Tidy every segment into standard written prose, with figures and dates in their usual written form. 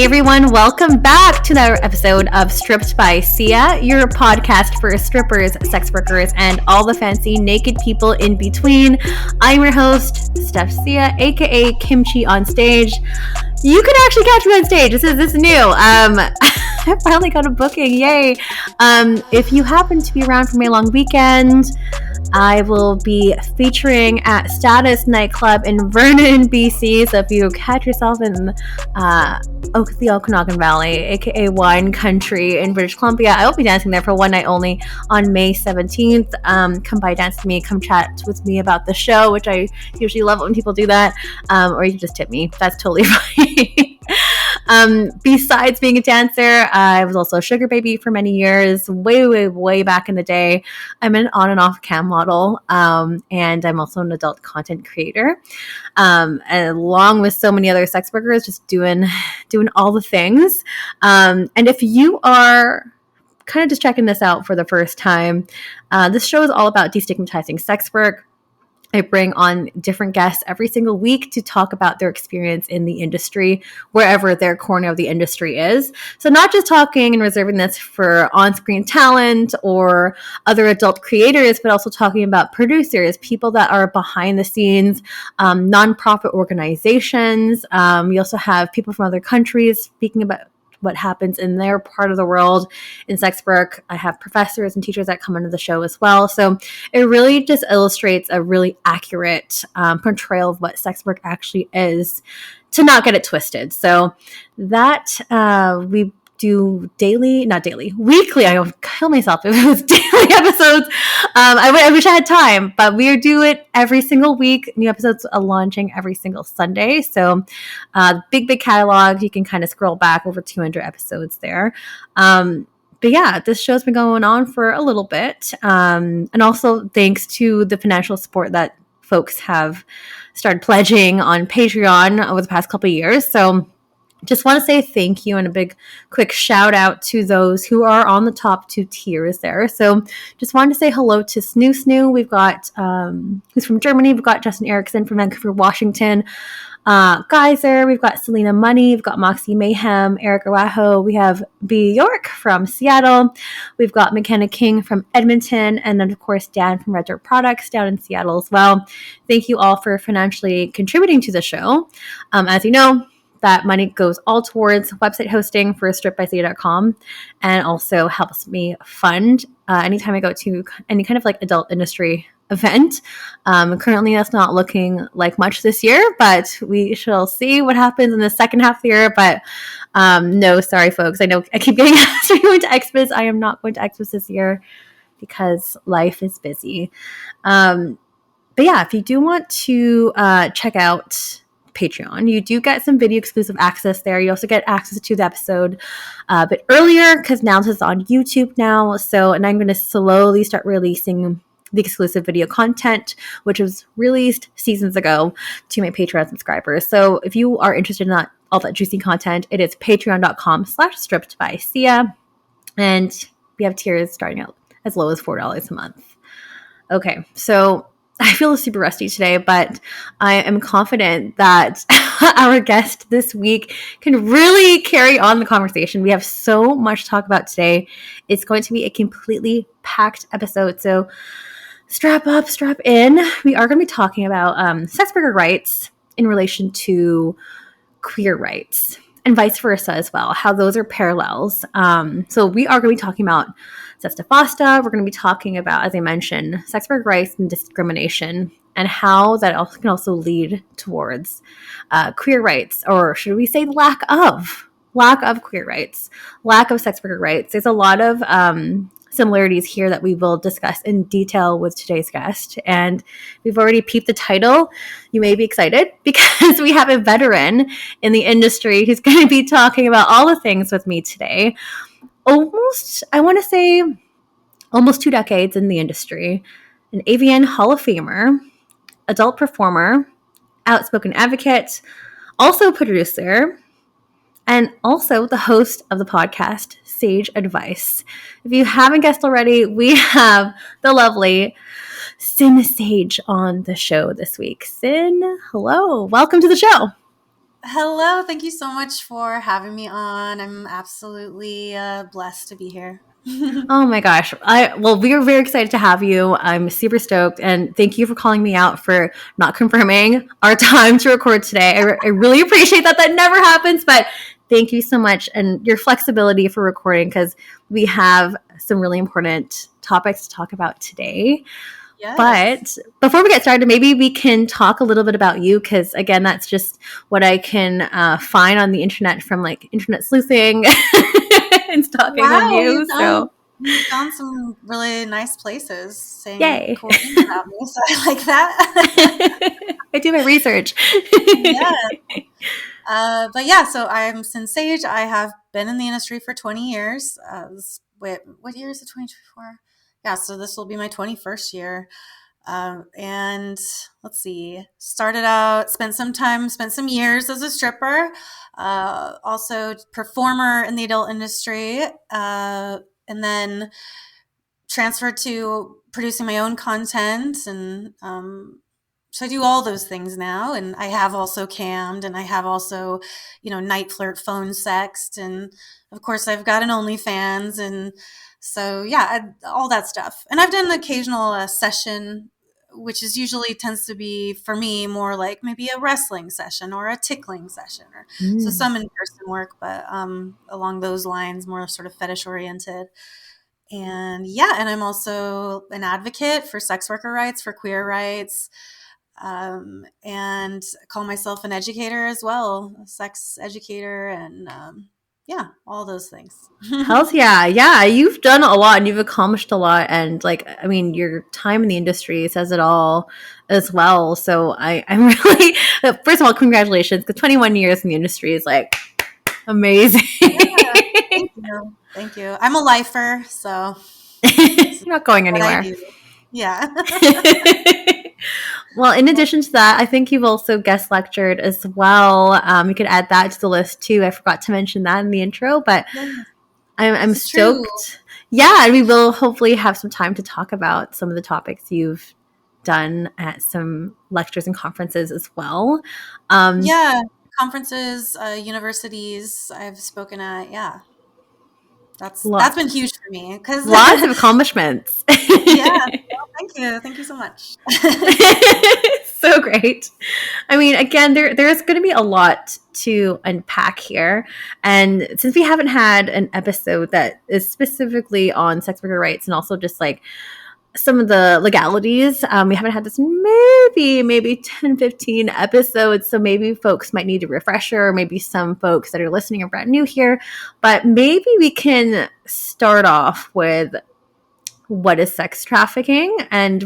everyone, welcome back to another episode of Stripped by Sia, your podcast for strippers, sex workers, and all the fancy naked people in between. I'm your host, Steph Sia, aka Kimchi on stage. You can actually catch me on stage. This is new. I finally got a booking, yay. If you happen to be around for my long weekend, I will be featuring at Status Nightclub in Vernon, BC. So if you catch yourself in the Okanagan Valley, aka Wine Country in British Columbia, I will be dancing there for one night only on May 17th. Come by, dance with me, come chat with me about the show, which I usually love when people do that. Or you can just tip me. That's totally fine. Besides being a dancer, I was also a sugar baby for many years, way back in the day. I'm an on and off cam model, and I'm also an adult content creator, and along with so many other sex workers, just doing all the things. And if you are kind of just checking this out for the first time, this show is all about destigmatizing sex work. I bring on different guests every single week to talk about their experience in the industry, wherever their corner of the industry is. So not just talking and reserving this for on-screen talent or other adult creators, but also talking about producers, people that are behind the scenes, nonprofit organizations. We also have people from other countries speaking about what happens in their part of the world in sex work. I have professors and teachers that come into the show as well. So it really just illustrates a really accurate portrayal of what sex work actually is, to not get it twisted. So that we do weekly. I would kill myself if it was daily episodes. I wish I had time, but we do it every single week. New episodes are launching every single Sunday. So big catalog. You can kind of scroll back over 200 episodes there. But yeah, this show's been going on for a little bit. And also thanks to the financial support that folks have started pledging on Patreon over the past couple of years. So just want to say thank you and a big quick shout out to those who are on the top 2 tiers there. So just wanted to say hello to Snoo. We've got who's from Germany. We've got Justin Erickson from Vancouver, Washington. Geyser. We've got Selena Money. We've got Moxie Mayhem, Eric Arajo. We have B York from Seattle. We've got McKenna King from Edmonton. And then, of course, Dan from Red Dirt Products down in Seattle as well. Thank you all for financially contributing to the show. As you know, that money goes all towards website hosting for stripbysia.com and also helps me fund anytime I go to any kind of like adult industry event. Currently, that's not looking like much this year, but we shall see what happens in the second half of the year. But no, sorry, folks. I know I keep getting asked, are you going to Expos? I am not going to Expos this year because life is busy. But yeah, if you do want to check out Patreon, you do get some video exclusive access there. You also get access to the episode a bit earlier because now this is on YouTube now. So, and I'm going to slowly start releasing the exclusive video content, which was released seasons ago to my Patreon subscribers. So if you are interested in all that juicy content, it is patreon.com/strippedbysia. And we have tiers starting out as low as $4 a month. Okay, so I feel super rusty today, but I am confident that our guest this week can really carry on the conversation. We have so much to talk about today. It's going to be a completely packed episode, so strap up, strap in. We are going to be talking about sex worker rights in relation to queer rights and vice versa as well, how those are parallels. So we are going to be talking about Sesta Fosta. We're going to be talking about, as I mentioned, sex worker rights and discrimination and how that also can also lead towards queer rights, or should we say lack of queer rights, lack of sex worker rights. There's a lot of similarities here that we will discuss in detail with today's guest. And we've already peeped the title. You may be excited because we have a veteran in the industry who's going to be talking about all the things with me today. Almost 2 decades in the industry, an AVN Hall of Famer, adult performer, outspoken advocate, also producer, and also the host of the podcast, Sage Advice. If you haven't guessed already, we have the lovely Sinn Sage on the show this week. Sinn, hello. Welcome to the show. Hello, thank you so much for having me on. I'm absolutely blessed to be here. Oh my gosh. We are very excited to have you. I'm super stoked and thank you for calling me out for not confirming our time to record today. I really appreciate that. That never happens, but thank you so much and your flexibility for recording because we have some really important topics to talk about today. Yes. But before we get started, maybe we can talk a little bit about you because, again, that's just what I can find on the internet from like internet sleuthing and stalking of Wow, you. So, you found some really nice places saying yay. cool things about me, so I like that. I do my research. Yeah. But yeah, so I'm Sinn Sage. I have been in the industry for 20 years. Wait, what year is it? 2024? Yeah, so this will be my 21st year. And let's see, spent some years as a stripper, also performer in the adult industry, and then transferred to producing my own content. And so I do all those things now. And I have also cammed and I have also, night flirt, phone sexed. And of course, I've got an OnlyFans. And so, yeah, all that stuff. And I've done an occasional session, which is usually tends to be for me more like maybe a wrestling session or a tickling session, or so Mm. some in person work, but along those lines, more sort of fetish oriented. And yeah, and I'm also an advocate for sex worker rights, for queer rights, and call myself an educator as well, a sex educator, and yeah, all those things. Hells yeah. Yeah. You've done a lot and you've accomplished a lot. And, like, I mean, your time in the industry says it all as well. So I'm really, first of all, congratulations because 21 years in the industry is like amazing. Yeah, thank you. Thank you. I'm a lifer, so this is You're not going what I anywhere. do. Yeah. Well, in addition to that, I think you've also guest lectured as well. You could add that to the list too. I forgot to mention that in the intro, but Yes, I'm this is true. stoked. Yeah, and we will hopefully have some time to talk about some of the topics you've done at some lectures and conferences as well. Um, Yeah, conferences, universities I've spoken at. Yeah, that's lot, been huge for me because lots of accomplishments. yeah. Well, thank you so much. So great. I mean, again, there's going to be a lot to unpack here, and since we haven't had an episode that is specifically on sex worker rights and also just like some of the legalities, we haven't had this maybe 10, 15 episodes, so maybe folks might need a refresher, or maybe some folks that are listening are brand new here, but maybe we can start off with what is sex trafficking, and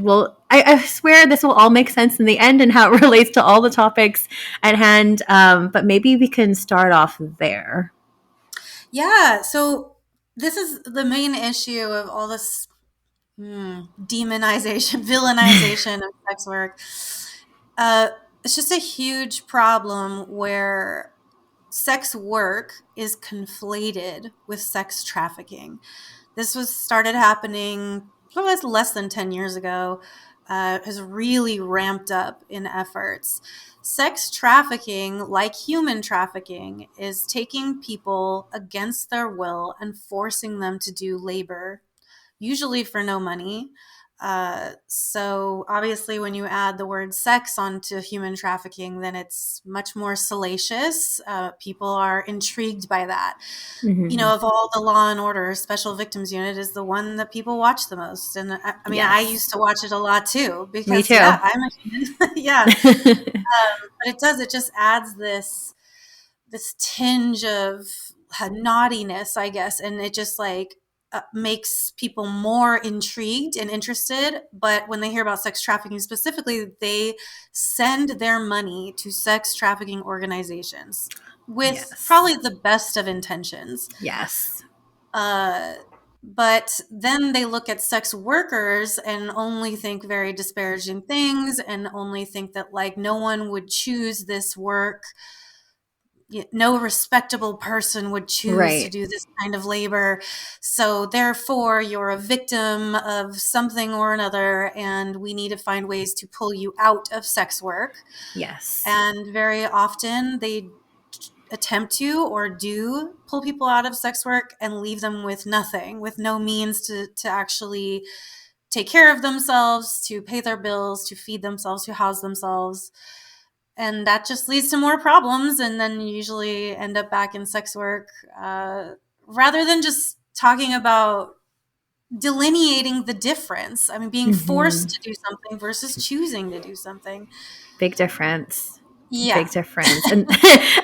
I swear this will all make sense in the end and how it relates to all the topics at hand, but maybe we can start off there. Yeah, so this is the main issue of all this demonization, villainization of sex work. Uh, it's just a huge problem where sex work is conflated with sex trafficking. This was started happening less than 10 years ago, has really ramped up in efforts. Sex trafficking, like human trafficking, is taking people against their will and forcing them to do labor, usually for no money. So obviously, when you add the word sex onto human trafficking, then it's much more salacious. People are intrigued by that. Mm-hmm. Of all the Law and Order, Special Victims Unit is the one that people watch the most. And I mean, I used Yes, to watch it a lot too, me because too. yeah, I'm a human. Yeah. But it just adds this tinge of naughtiness, I guess. And it just like makes people more intrigued and interested. But when they hear about sex trafficking specifically, they send their money to sex trafficking organizations with Yes, probably the best of intentions. yes, Uh, but then they look at sex workers and only think very disparaging things, and only think that like no one would choose this work. No respectable person would choose to right. do this kind of labor. So therefore, you're a victim of something or another, and we need to find ways to pull you out of sex work. Yes, And very often attempt to or do pull people out of sex work and leave them with nothing, with no means to actually take care of themselves, to pay their bills, to feed themselves, to house themselves. And that just leads to more problems, and then you usually end up back in sex work, rather than just talking about delineating the difference. I mean, being forced to do something versus choosing to do something. Big difference. Yeah. Big difference. And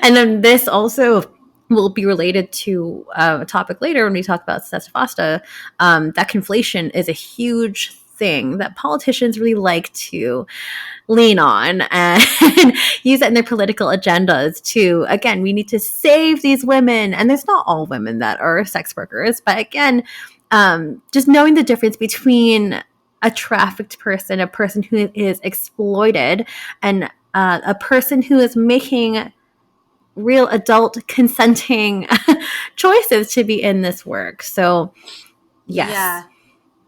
and then this also will be related to a topic later when we talk about sesafasta. That conflation is a huge thing that politicians really like to lean on and use it in their political agendas to, again, we need to save these women. And there's not all women that are sex workers, but again, just knowing the difference between a trafficked person, a person who is exploited, and a person who is making real adult consenting choices to be in this work. So, yes. Yeah,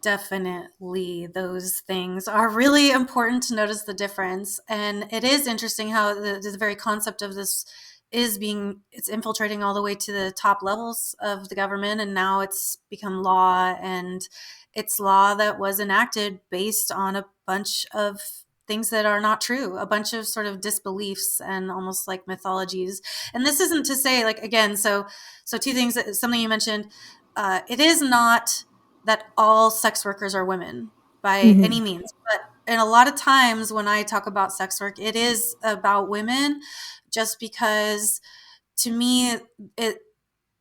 definitely. Those things are really important to notice the difference. And it is interesting how the very concept of this it's infiltrating all the way to the top levels of the government. And now it's become law, and it's law that was enacted based on a bunch of things that are not true, a bunch of sort of disbeliefs and almost like mythologies. And this isn't to say, like, again, so two things, something you mentioned, it is not that all sex workers are women by any means. But and a lot of times when I talk about sex work, it is about women, just because to me,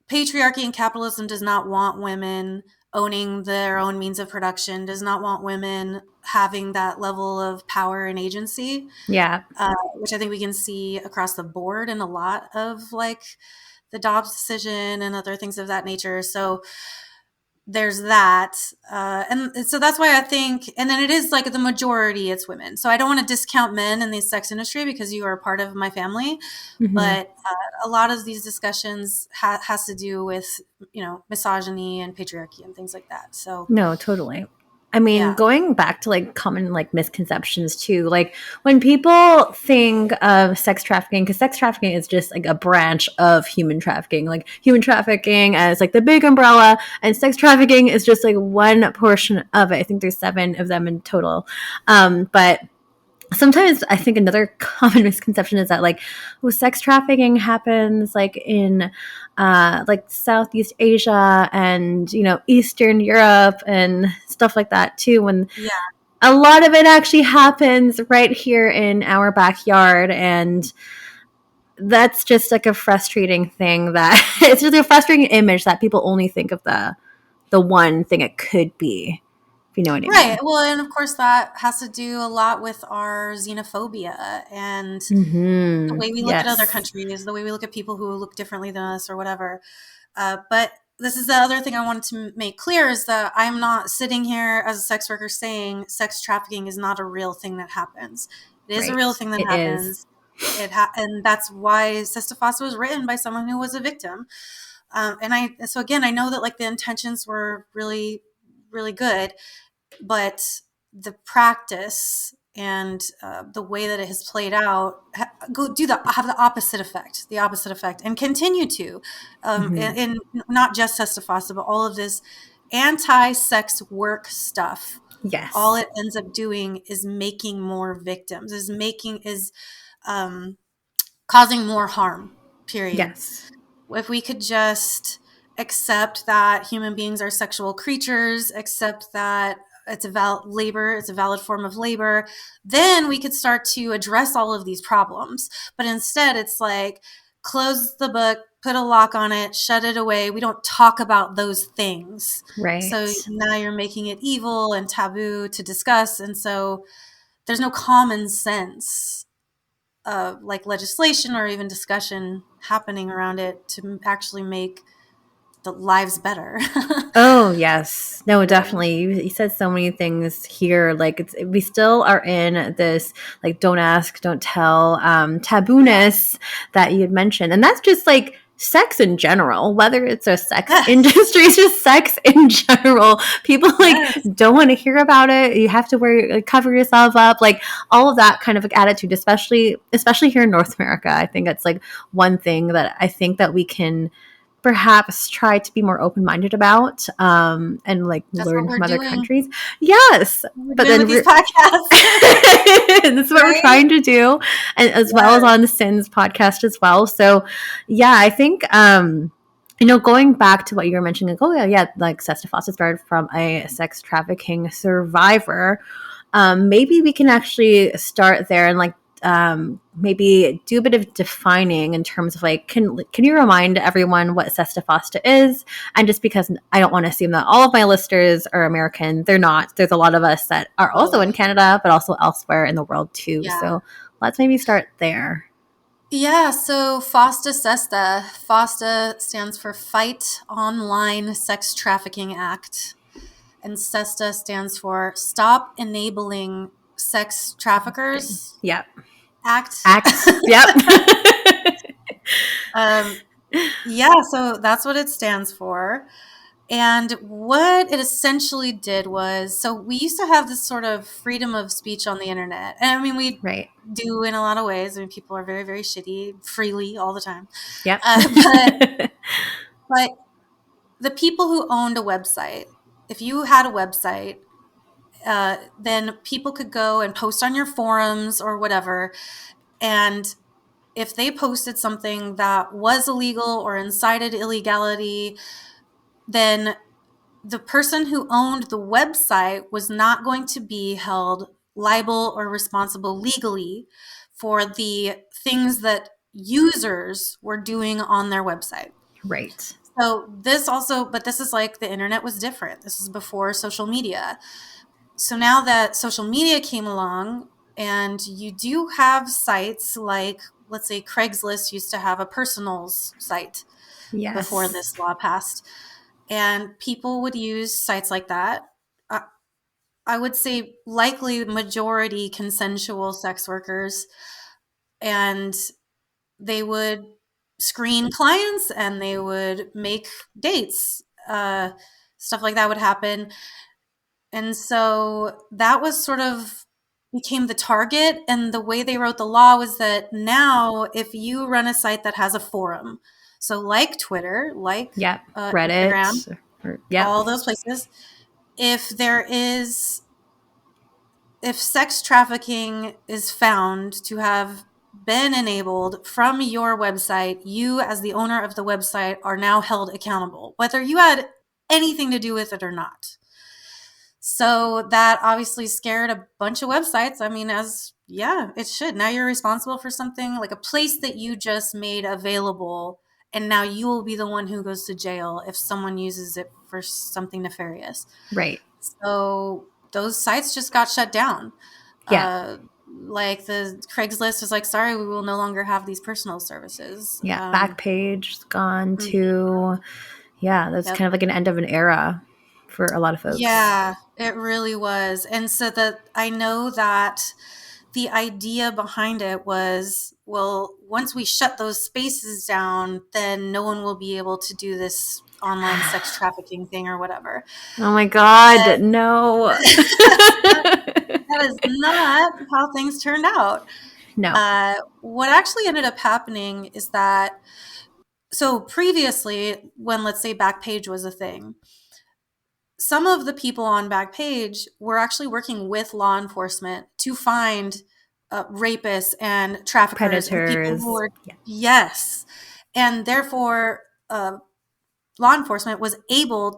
patriarchy and capitalism does not want women owning their own means of production, does not want women having that level of power and agency. Yeah. Which I think we can see across the board in a lot of like the Dobbs decision and other things of that nature. So there's that. And so that's why I think, and then it is like the majority, it's women. So I don't want to discount men in the sex industry because you are a part of my family. But a lot of these discussions has to do with, misogyny and patriarchy and things like that. So no, totally. I mean, going back to like common like misconceptions too, like when people think of sex trafficking, because sex trafficking is just like a branch of human trafficking, like human trafficking as like the big umbrella, and sex trafficking is just like one portion of it. I think there's 7 of them in total. But sometimes I think another common misconception is that like, sex trafficking happens like in like Southeast Asia and Eastern Europe and stuff like that too, when a lot of it actually happens right here in our backyard. And that's just like a frustrating thing, that it's just a frustrating image that people only think of the one thing it could be. You know what I mean? Right. Well, and of course that has to do a lot with our xenophobia and the way we look at other countries, the way we look at people who look differently than us or whatever. But this is the other thing I wanted to make clear, is that I'm not sitting here as a sex worker saying sex trafficking is not a real thing that happens. It is a real thing that happens. And that's why Sesafasa was written by someone who was a victim. So again, I know that like the intentions were really, really good, but the practice and the way that it has played out have the opposite effect, and continue to, in not just Sesafasa, but all of this anti-sex work stuff. Yes. All it ends up doing is making more victims, is causing more harm, period. Yes. If we could just accept that human beings are sexual creatures, accept that it's a valid form of labor, then we could start to address all of these problems. But instead, it's like, close the book, put a lock on it, shut it away. We don't talk about those things. Right. So now you're making it evil and taboo to discuss. And so there's no common sense of like legislation or even discussion happening around it to actually make the lives better. Oh, yes. No, definitely. You said so many things here. Like we still are in this like don't ask, don't tell tabooness that you had mentioned. And that's just like sex in general, whether it's a sex industry, it's just sex in general. People don't want to hear about it. You have to cover yourself up, like all of that kind of attitude, especially here in North America. I think it's like one thing that I think that we can perhaps try to be more open-minded about, and like That's learn what we're from other doing. countries. Yes, but then with these podcasts. That's what we're trying to do, and as well as on the Sinn's podcast as well. So yeah, I think going back to what you were mentioning, like, like Sesta Foster started from a sex trafficking survivor. Maybe we can actually start there and like maybe do a bit of defining in terms of like, can you remind everyone what Sesta Foster is? And just because I don't want to assume that all of my listeners are American, they're not. There's a lot of us that are also in Canada, but also elsewhere in the world too. Yeah. So let's maybe start there. Yeah, so FOSTA SESTA. FOSTA stands for Fight Online Sex Trafficking Act. And SESTA stands for Stop Enabling Sex Traffickers. Yep. Act. Yep. Yeah, so that's what it stands for. And what it essentially did was, so we used to have this sort of freedom of speech on the internet. And I mean, we do in a lot of ways. I mean, people are very, very shitty freely all the time. Yep. But the people who owned a website, if you had a website, then people could go and post on your forums or whatever. And if they posted something that was illegal or incited illegality, then the person who owned the website was not going to be held liable or responsible legally for the things that users were doing on their website. Right. So this also, but this is like the internet was different. This is before social media. So now that social media came along, and you do have sites like, let's say Craigslist used to have a personals site before this law passed. And people would use sites like that. I would say likely majority consensual sex workers. And they would screen clients and they would make dates. Stuff like that would happen. And so that was sort of became the target. And the way they wrote the law was that now if you run a site that has a forum, so like Twitter, like Reddit, Instagram, all those places, if sex trafficking is found to have been enabled from your website, you as the owner of the website are now held accountable, whether you had anything to do with it or not. So that obviously scared a bunch of websites. I mean, it should. Now you're responsible for something like a place that you just made available, and now you will be the one who goes to jail if someone uses it for something nefarious. Right. So those sites just got shut down. Yeah. Like the Craigslist was like, sorry, we will no longer have these personal services. Yeah. Backpage gone too. Yeah. That's kind of like an end of an era for a lot of folks. Yeah, it really was. And so I know that the idea behind it was, well, once we shut those spaces down, then no one will be able to do this online sex trafficking thing or whatever. Oh my God, no. That is not how things turned out. No. What actually ended up happening is that, so previously, when let's say Backpage was a thing, some of the people on Backpage were actually working with law enforcement to find rapists and traffickers. Predators. And people who were, yes. And therefore, law enforcement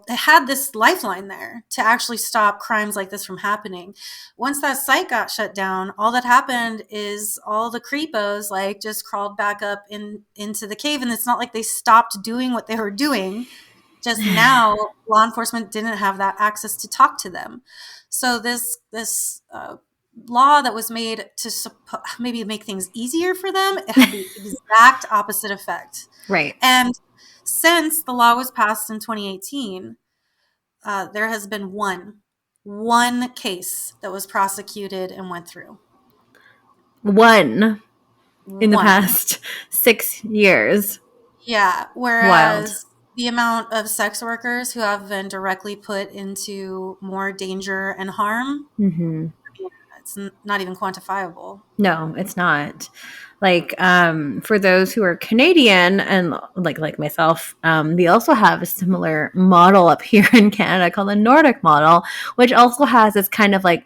had this lifeline there to actually stop crimes like this from happening. Once that site got shut down, all that happened is all the creepos just crawled back up into the cave. And it's not like they stopped doing what they were doing. Just now, law enforcement didn't have that access to talk to them. So this law that was made to maybe make things easier for them, it had the exact opposite effect. Right. And since the law was passed in 2018, there has been one case that was prosecuted and went through. One in the past 6 years. Yeah. Wild. Whereas the amount of sex workers who have been directly put into more danger and harm, Mm-hmm. it's not even quantifiable. No, it's not. Like, for those who are Canadian and like myself, we also have a similar model up here in Canada called the Nordic model, which also has this kind of and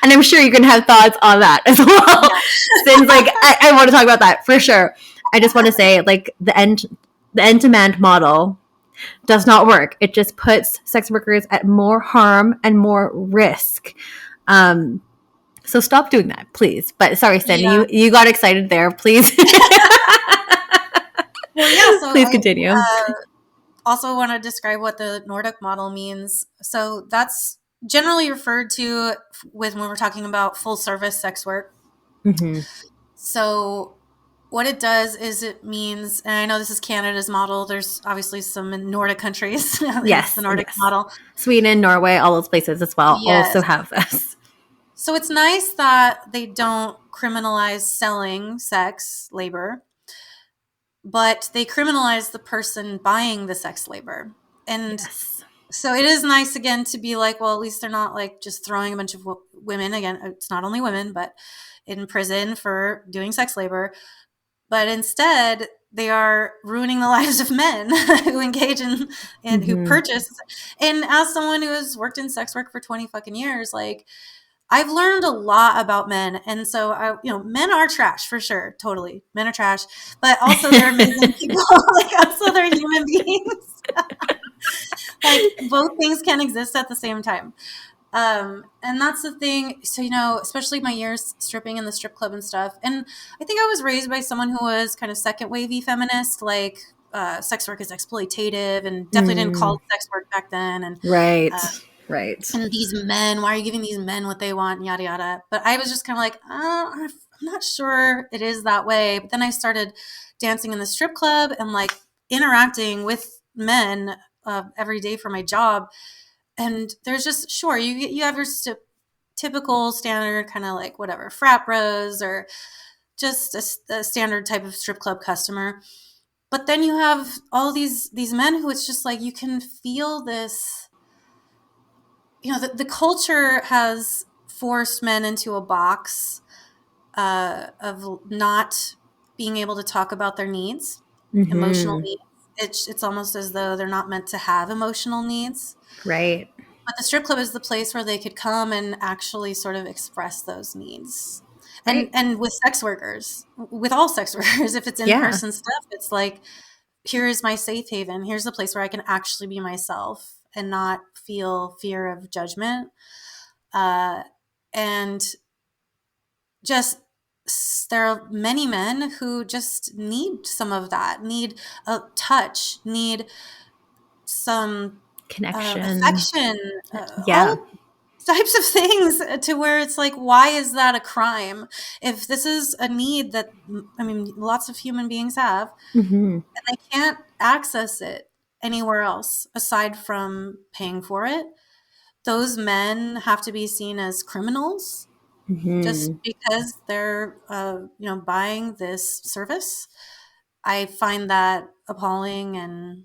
I'm sure you're gonna have thoughts on that as well. Yeah. Since I want to talk about that for sure. I just want to say the end demand model does not work. It just puts sex workers at more harm and more risk. Um, so stop doing that, please. But sorry, Sinn, Yeah. you got excited there. Please, Well, yeah. So please I continue. also want to describe what the Nordic model means. So that's generally referred to with when we're talking about full service sex work. Mm-hmm. So what it does is it means, and I know this is Canada's model. There's obviously some in Nordic countries. Hence the Yes, Nordic yes. model. Sweden, Norway, all those places as well also Yes. have this. So it's nice that they don't criminalize selling sex labor, but they criminalize the person buying the sex labor. And Yes. so it is nice again to be like, well, at least they're not like just throwing a bunch of women, again, it's not only women, but in prison for doing sex labor. But instead, they are ruining the lives of men who engage in who Mm-hmm. purchase. And as someone who has worked in sex work for 20 fucking years, like I've learned a lot about men. And so men are trash for sure. Totally. Men are trash, but also they're amazing people. Like also they're human beings. Like both things can exist at the same time. And that's the thing. So, especially my years stripping in the strip club and stuff. And I think I was raised by someone who was kind of second wavy feminist, like sex work is exploitative and definitely didn't call it sex work back then. And, Right. uh, Right. and these men, why are you giving these men what they want? Yada, yada. But I was just kind of like, I'm not sure it is that way. But then I started dancing in the strip club and like interacting with men every day for my job. And there's just, sure, you have your typical standard kind of like whatever, frat bros or just a standard type of strip club customer. But then you have all these men who it's just like you can feel this, the culture has forced men into a box of not being able to talk about their needs, emotional Mm-hmm. needs. It's almost as though they're not meant to have emotional needs. Right. But the strip club is the place where they could come and actually sort of express those needs. Right. And with sex workers, with all sex workers, if it's Yeah. in-person stuff, it's like, here is my safe haven. Here's the place where I can actually be myself and not feel fear of judgment. And just there are many men who just need some of that, need a touch, need some Connection. affection, Yeah. all types of things to where it's like, why is that a crime? If this is a need that, I mean, lots of human beings have, Mm-hmm. and they can't access it anywhere else aside from paying for it, those men have to be seen as criminals just Mm-hmm. because they're, buying this service. I find that appalling and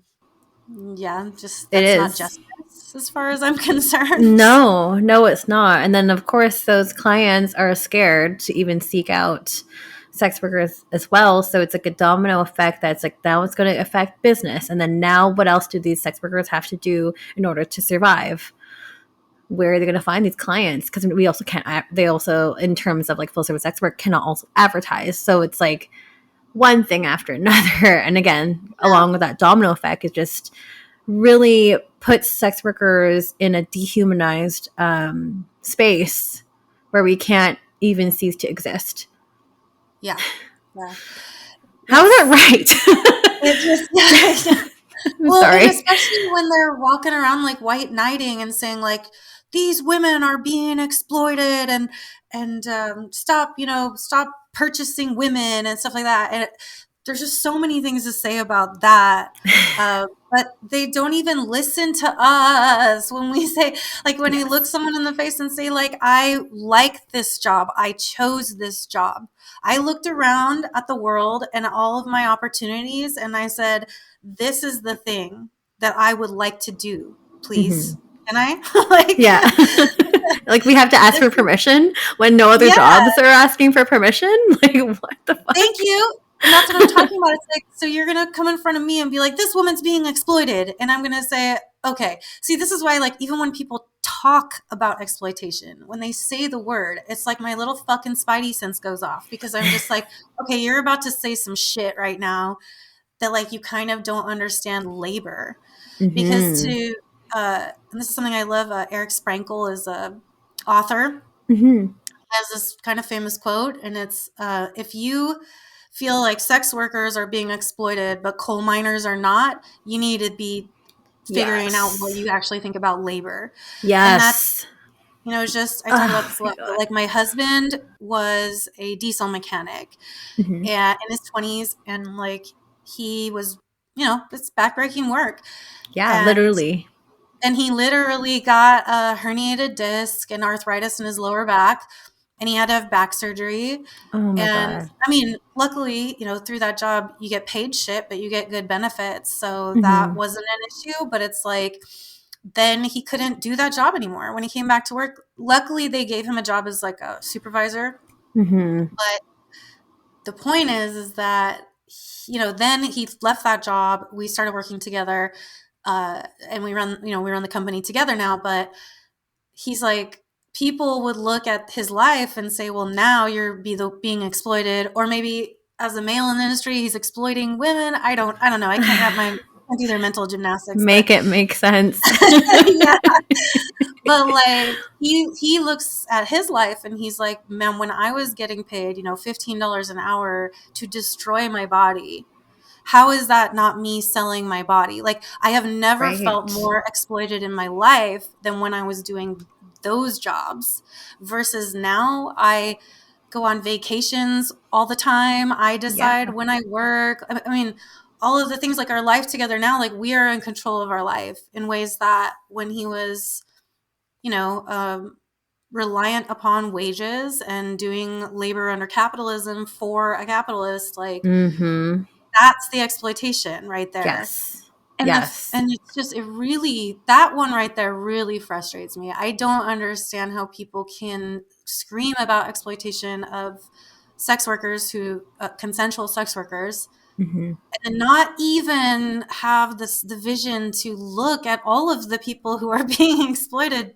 yeah, just It that's not is. justice as far as I'm concerned. No, it's not. And then, of course, those clients are scared to even seek out sex workers as well. So it's like a domino effect that's like now it's going to affect business. And then now, what else do these sex workers have to do in order to survive? Where are they going to find these clients? Because we also can't, they also, in terms of like full service sex work, cannot also advertise. So it's like one thing after another. And again, Yeah. along with that domino effect, it just really puts sex workers in a dehumanized space where we can't even cease to exist. Yeah. Yeah. How is that right? It just, I'm well, and sorry. especially when they're walking around like white knighting and saying like, these women are being exploited and stop purchasing women and stuff like that. And there's just so many things to say about that. But they don't even listen to us when we say, like, when you look someone in the face and say, like, I like this job, I chose this job. I looked around at the world and all of my opportunities, and I said, this is the thing that I would like to do, please. Can I? Like, yeah. Like, we have to ask for permission when no other jobs are asking for permission. Like, what the fuck? Thank you. And that's what I'm talking about. It's like, so you're going to come in front of me and be like, this woman's being exploited. And I'm going to say, okay. See, this is why, like, even when people talk about exploitation, when they say the word, it's like my little fucking spidey sense goes off, because I'm just like, okay, you're about to say some shit right now that, like, you kind of don't understand labor. Because and this is something I love, Eric Sprankle is a author. Has this kind of famous quote, and it's, if you feel like sex workers are being exploited but coal miners are not, you need to be figuring out what you actually think about labor. And that's, you know, it's just, I talk about this a lot, but like, my husband was a diesel mechanic and in his 20s, and like, he was, you know, it's backbreaking work. Literally. And he literally got a herniated disc and arthritis in his lower back, and he had to have back surgery. Oh my God. I mean, luckily, you know, through that job, you get paid shit, but you get good benefits. So that wasn't an issue. But it's like, then he couldn't do that job anymore when he came back to work. Luckily, they gave him a job as like a supervisor. But the point is that, you know, then he left that job. We started working together, and we run the company together now. But he's like, people would look at his life and say, well, now you're being exploited, or maybe as a male in the industry, he's exploiting women. I don't know. I can't do their mental gymnastics. Make it make sense. Yeah. But like, he looks at his life and he's like, man, when I was getting paid, you know, $15 an hour to destroy my body, how is that not me selling my body? Like, I have never felt more exploited in my life than when I was doing those jobs, versus now I go on vacations all the time. I decide when I work. I mean, all of the things, like our life together now, like, we are in control of our life in ways that when he was, you know, reliant upon wages and doing labor under capitalism for a capitalist, like, that's the exploitation right there. And and it's just, that one right there really frustrates me. I don't understand how people can scream about exploitation of sex workers consensual sex workers, and not even have the vision to look at all of the people who are being exploited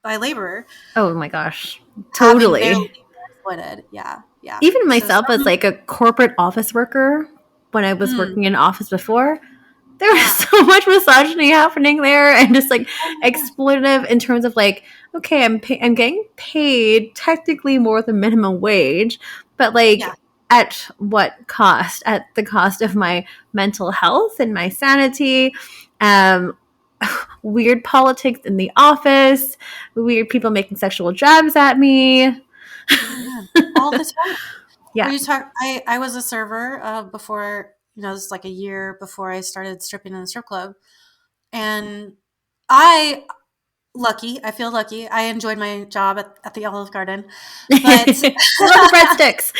by labor. Oh my gosh. Totally. Exploited. Yeah. Even myself as like a corporate office worker, when I was working in office before, there was so much misogyny happening there, and just like exploitative in terms of like, okay, I'm getting paid technically more than minimum wage, but like at what cost? At the cost of my mental health and my sanity. Weird politics in the office, weird people making sexual jabs at me. All the time. I was a server before, you know, this is like a year before I started stripping in the strip club. And I feel lucky. I enjoyed my job at the Olive Garden. But love breadsticks.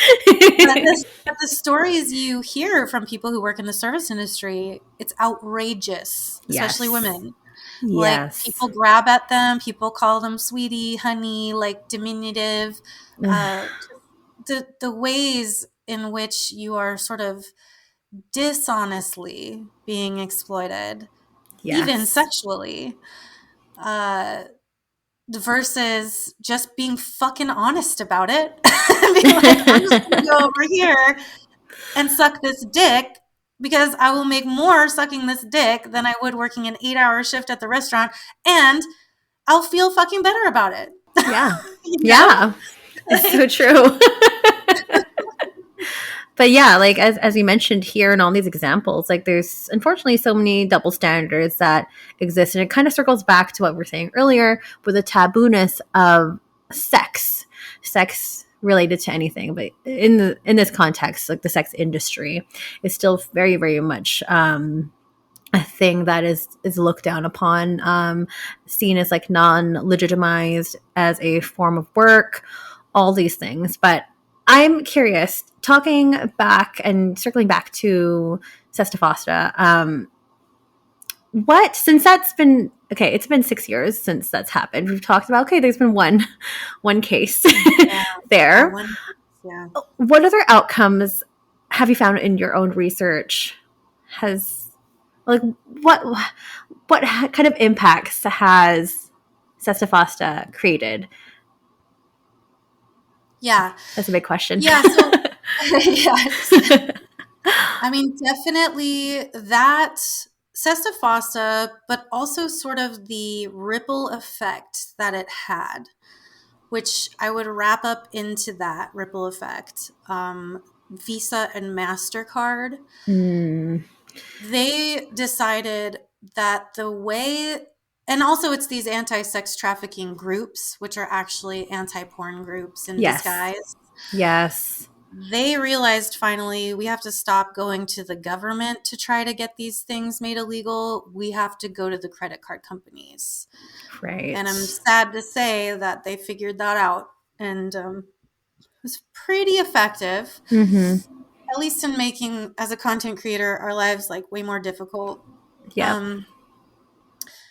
but the stories you hear from people who work in the service industry, it's outrageous, especially women. Like, people grab at them, people call them sweetie, honey, like diminutive. The ways in which you are sort of dishonestly being exploited, even sexually, versus just being fucking honest about it. Being like, I'm just gonna go over here and suck this dick because I will make more sucking this dick than I would working an 8-hour shift at the restaurant, and I'll feel fucking better about it. Yeah. It's so true. But yeah, like as you mentioned here in all these examples, like there's unfortunately so many double standards that exist, and it kind of circles back to what we were saying earlier with the tabooness of sex related to anything, but in this context, like the sex industry is still very, very much a thing that is looked down upon, seen as like non-legitimized as a form of work, all these things. But I'm curious, talking back and circling back to Sesta Fosta, what, since that's been, okay, it's been 6 years since that's happened. We've talked about, okay, there's been one case there. Yeah. What other outcomes have you found in your own research? Has, like, what kind of impacts has Sesta Fosta created? Yeah. That's a big question. Yeah. So, yes. I mean, definitely that Sesta Fosta, but also sort of the ripple effect that it had, which I would wrap up into that ripple effect. Visa and MasterCard, they decided that the way, and also it's these anti-sex trafficking groups, which are actually anti-porn groups in disguise. Yes. They realized finally we have to stop going to the government to try to get these things made illegal. We have to go to the credit card companies. Right. And I'm sad to say that they figured that out. And it was pretty effective, at least in making, as a content creator, our lives like way more difficult. Yeah.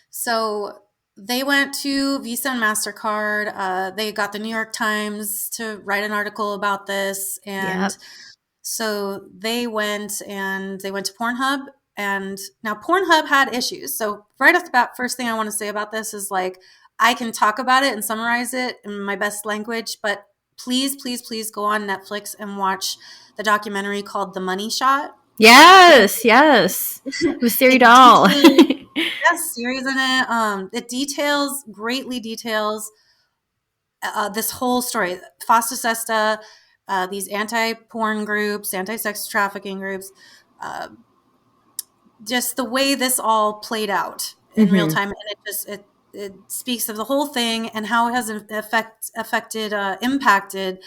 So they went to Visa and MasterCard. They got the New York Times to write an article about this. And so they went to Pornhub. And now Pornhub had issues. So right off the bat, first thing I want to say about this is, like, I can talk about it and summarize it in my best language, but please, please, please go on Netflix and watch the documentary called The Money Shot. Yes. With Siri Doll. Yes, Siri's in it. It greatly details this whole story. Fosta Sesta, these anti-porn groups, anti-sex trafficking groups, just the way this all played out in real time. And it speaks of the whole thing and how it has impacted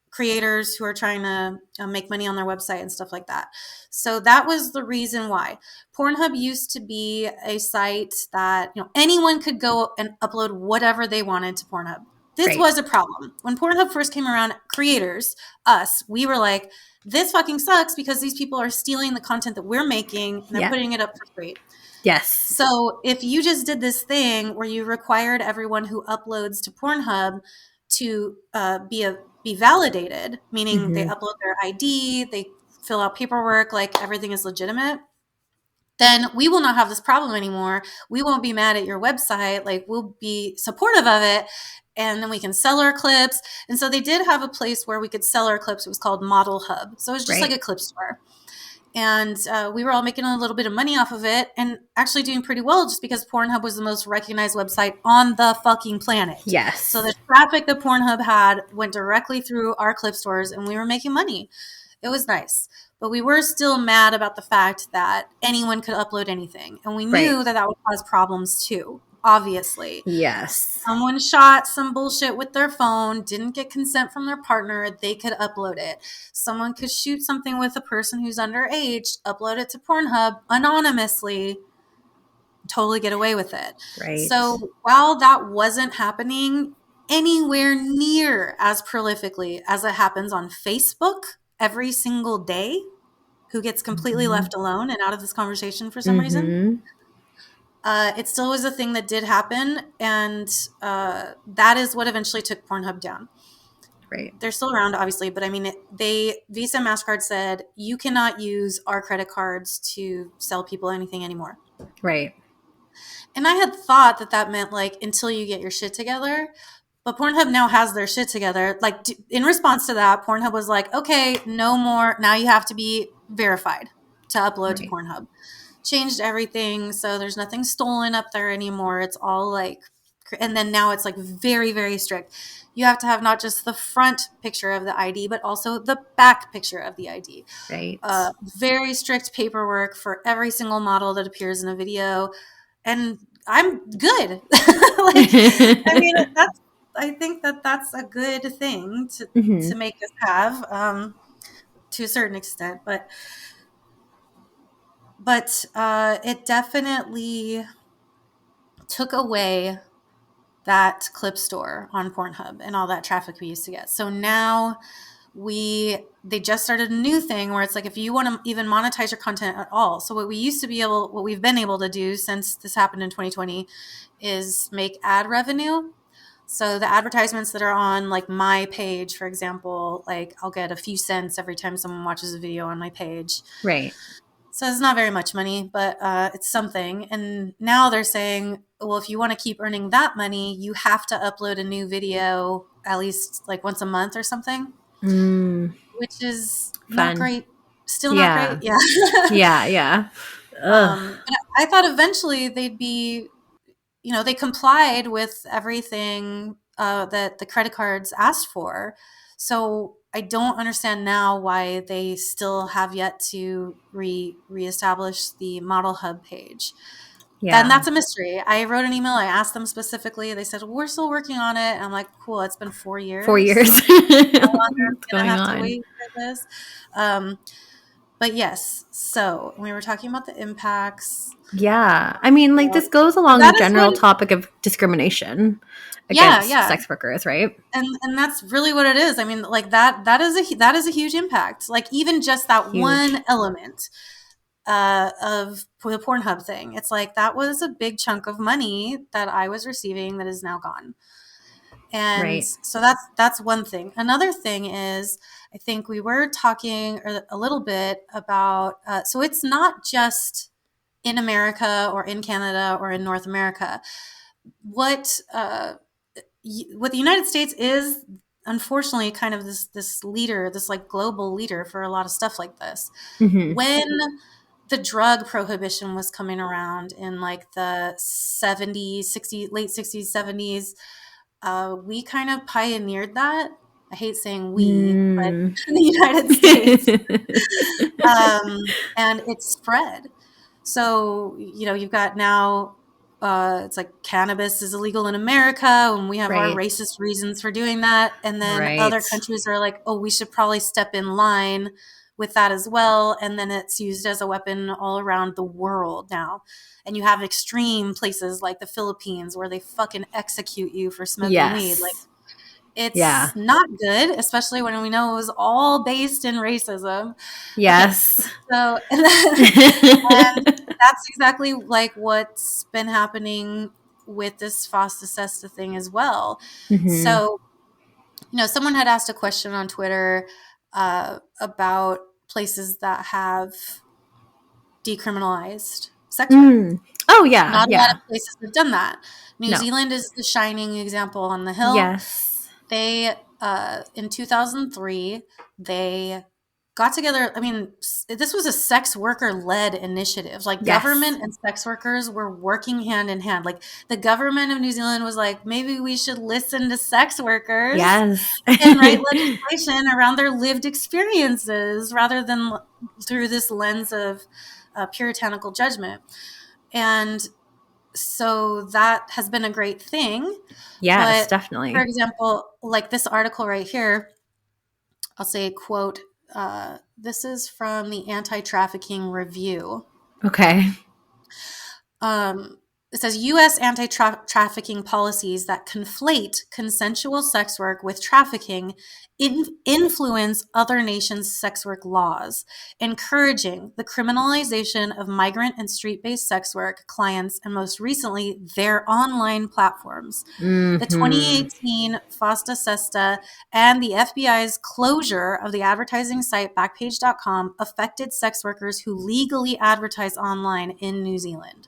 creators who are trying to make money on their website and stuff like that. So that was the reason why. Pornhub used to be a site that, anyone could go and upload whatever they wanted to Pornhub. This was a problem. When Pornhub first came around, creators, us, we were like, this fucking sucks because these people are stealing the content that we're making and they're putting it up for free. Yes. So if you just did this thing where you required everyone who uploads to Pornhub to be validated, meaning they upload their ID, they fill out paperwork, like everything is legitimate, then we will not have this problem anymore. We won't be mad at your website. Like, we'll be supportive of it. And then we can sell our clips. And so they did have a place where we could sell our clips. It was called Model Hub. So it was just like a clip store. And we were all making a little bit of money off of it and actually doing pretty well, just because Pornhub was the most recognized website on the fucking planet. Yes. So the traffic that Pornhub had went directly through our clip stores and we were making money. It was nice. But we were still mad about the fact that anyone could upload anything. And we knew that would cause problems too, obviously. Yes. Someone shot some bullshit with their phone, didn't get consent from their partner, they could upload it. Someone could shoot something with a person who's underage, upload it to Pornhub anonymously, totally get away with it. Right. So while that wasn't happening anywhere near as prolifically as it happens on Facebook every single day, who gets completely left alone and out of this conversation for some reason, it still was a thing that did happen. And that is what eventually took Pornhub down. Right. They're still around, obviously, but I mean, Visa and MasterCard said, you cannot use our credit cards to sell people anything anymore. Right. And I had thought that meant, like, until you get your shit together. But Pornhub now has their shit together. Like, in response to that, Pornhub was like, okay, no more. Now you have to be verified to upload to Pornhub. Changed everything. So there's nothing stolen up there anymore. It's all like, and then now it's like very, very strict. You have to have not just the front picture of the ID, but also the back picture of the ID. Right. Very strict paperwork for every single model that appears in a video. And I'm good. Like, I mean, I think that that's a good thing Mm-hmm. to make us have, to a certain extent, but it definitely took away that clip store on Pornhub and all that traffic we used to get. So now they just started a new thing where it's like, if you want to even monetize your content at all. So what we've been able to do since this happened in 2020 is make ad revenue. So the advertisements that are on like my page, for example, like I'll get a few cents every time someone watches a video on my page. Right. So it's not very much money, but it's something. And now they're saying, well, if you want to keep earning that money, you have to upload a new video at least like once a month or something, which is not Fun. great. Still not great. Yeah. Yeah. Yeah. Ugh. But I thought eventually they'd be, they complied with everything that the credit cards asked for. So I don't understand now why they still have yet to reestablish the model hub page. Yeah. Then that's a mystery. I wrote an email. I asked them specifically. They said, we're still working on it. And I'm like, cool. It's been 4 years. 4 years. How long are What's we going going to have on? to wait for this? But yes, so we were talking about the impacts. Yeah. I mean, like, this goes along the general topic of discrimination against sex workers, right? And that's really what it is. I mean, like that is a huge impact. Like even just that one element of the Pornhub thing. It's like that was a big chunk of money that I was receiving that is now gone. And so that's one thing. Another thing is, I think we were talking a little bit about, so it's not just in America or in Canada or in North America. What the United States is, unfortunately, kind of this leader, this like global leader for a lot of stuff like this. Mm-hmm. When the drug prohibition was coming around in like the 70s, 60s, late 60s, 70s, we kind of pioneered that. I hate saying we, but in the United States. And it spread. So, you've got now, it's like cannabis is illegal in America, and we have our racist reasons for doing that. And then other countries are like, oh, we should probably step in line with that as well. And then it's used as a weapon all around the world now. And you have extreme places like the Philippines where they fucking execute you for smoking weed. Like, it's not good, especially when we know it was all based in racism. Yes. Okay. So, and that's exactly like what's been happening with this FOSTA SESTA thing as well. Mm-hmm. So, someone had asked a question on Twitter about places that have decriminalized sex work. Oh, yeah. Not a lot of places have done that. New Zealand is the shining example on the hill. Yes. They, in 2003, they got together. I mean, this was a sex worker-led initiative. Like government and sex workers were working hand in hand. Like the government of New Zealand was like, maybe we should listen to sex workers and write legislation around their lived experiences rather than through this lens of puritanical judgment. And so that has been a great thing. Yes, but definitely. For example, like this article right here, I'll say, quote, this is from the Anti-Trafficking Review. Okay. It says U.S. anti-trafficking policies that conflate consensual sex work with trafficking influence other nations' sex work laws, encouraging the criminalization of migrant and street-based sex work clients, and most recently, their online platforms. Mm-hmm. The 2018 FOSTA SESTA and the FBI's closure of the advertising site Backpage.com affected sex workers who legally advertise online in New Zealand.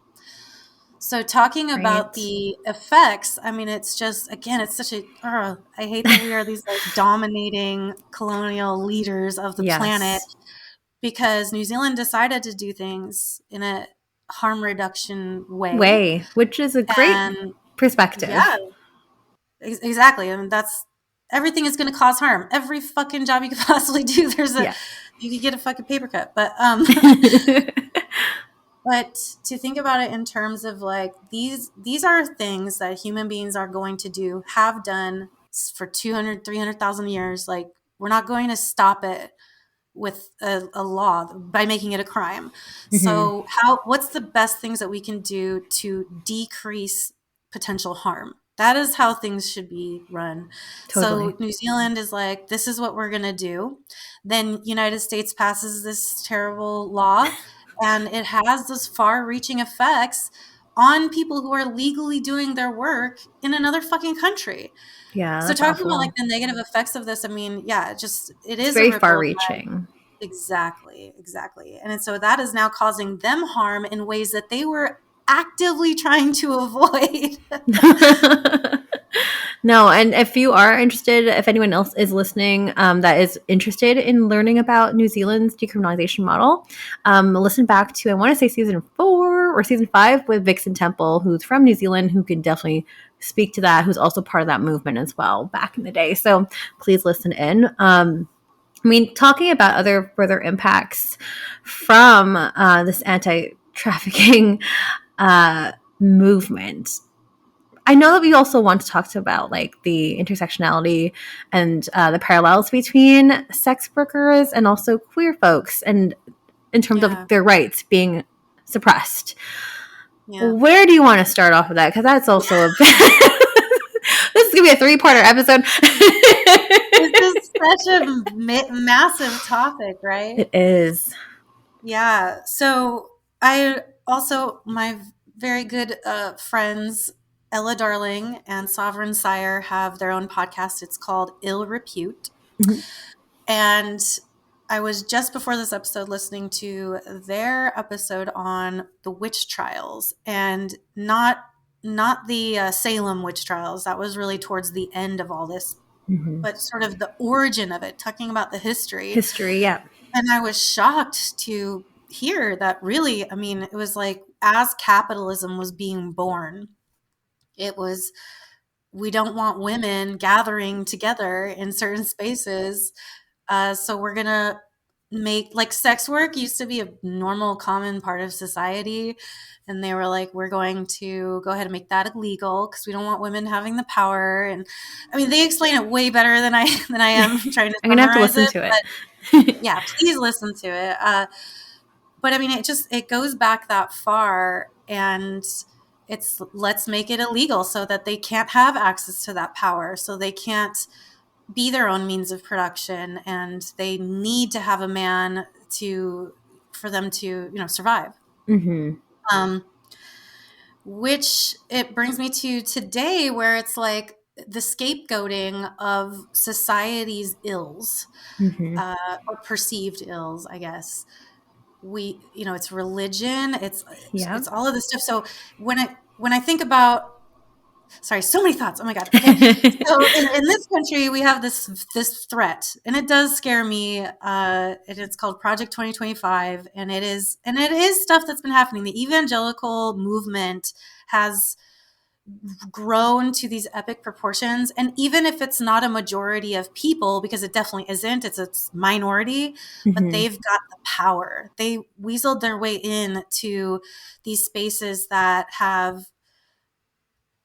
So talking about the effects, I mean, it's just, again, it's such a, I hate that we are these like dominating colonial leaders of the planet, because New Zealand decided to do things in a harm reduction way. Which is a great perspective. Yeah, exactly. I mean, everything is going to cause harm. Every fucking job you could possibly do, you could get a fucking paper cut. But But to think about it in terms of like these are things that human beings are going to do, have done for 200, 300,000 years. Like we're not going to stop it with a law by making it a crime. So what's the best things that we can do to decrease potential harm? That is how things should be run. Totally. So New Zealand is like, this is what we're going to do. Then United States passes this terrible law, and it has those far-reaching effects on people who are legally doing their work in another fucking country. Yeah, So that's talking about like awful. the negative effects of this, I mean, yeah, it It's is a very ripple far effect. reaching. Exactly. And so that is now causing them harm in ways that they were actively trying to avoid. No, and if you are interested, if anyone else is listening that is interested in learning about New Zealand's decriminalization model, listen back to, I want to say season 4 or season 5 with Vixen Temple, who's from New Zealand, who can definitely speak to that, who's also part of that movement as well back in the day. So please listen in. I mean, talking about other further impacts from this anti-trafficking movement, I know that we also want to talk about like the intersectionality and the parallels between sex workers and also queer folks, and in terms of Yeah. their rights being suppressed. Yeah. Where do you want to start off with that? Because that's also a this is gonna be a 3-parter episode. This is such a massive topic, right? It is. Yeah. So I also, my very good friends, Ella Darling and Sovereign Sire, have their own podcast. It's called Ill Repute. Mhm. And I was just before this episode listening to their episode on the witch trials, and not the Salem witch trials. That was really towards the end of all this, but sort of the origin of it, talking about the history. History, yeah. And I was shocked to hear that really, I mean, it was like as capitalism was being born, it was, we don't want women gathering together in certain spaces. So we're going to make, like, sex work used to be a normal, common part of society. And they were like, we're going to go ahead and make that illegal because we don't want women having the power. And I mean, they explain it way better than I am trying to I'm gonna have to summarize listen it. to But it. yeah, please listen to it. But I mean, it goes back that far, and it's, let's make it illegal so that they can't have access to that power, so they can't be their own means of production, and they need to have a man for them to survive. Which it brings me to today, where it's like the scapegoating of society's ills, or perceived ills, I guess. It's religion, Yeah. it's all of this stuff. So when I think about, sorry, so many thoughts, oh my god. Okay, so in this country we have this threat, and it does scare me. It's called Project 2025, and it is stuff that's been happening. The evangelical movement has grown to these epic proportions, and even if it's not a majority of people, because it definitely isn't, it's a minority, but they've got the power. They weaseled their way in to these spaces that have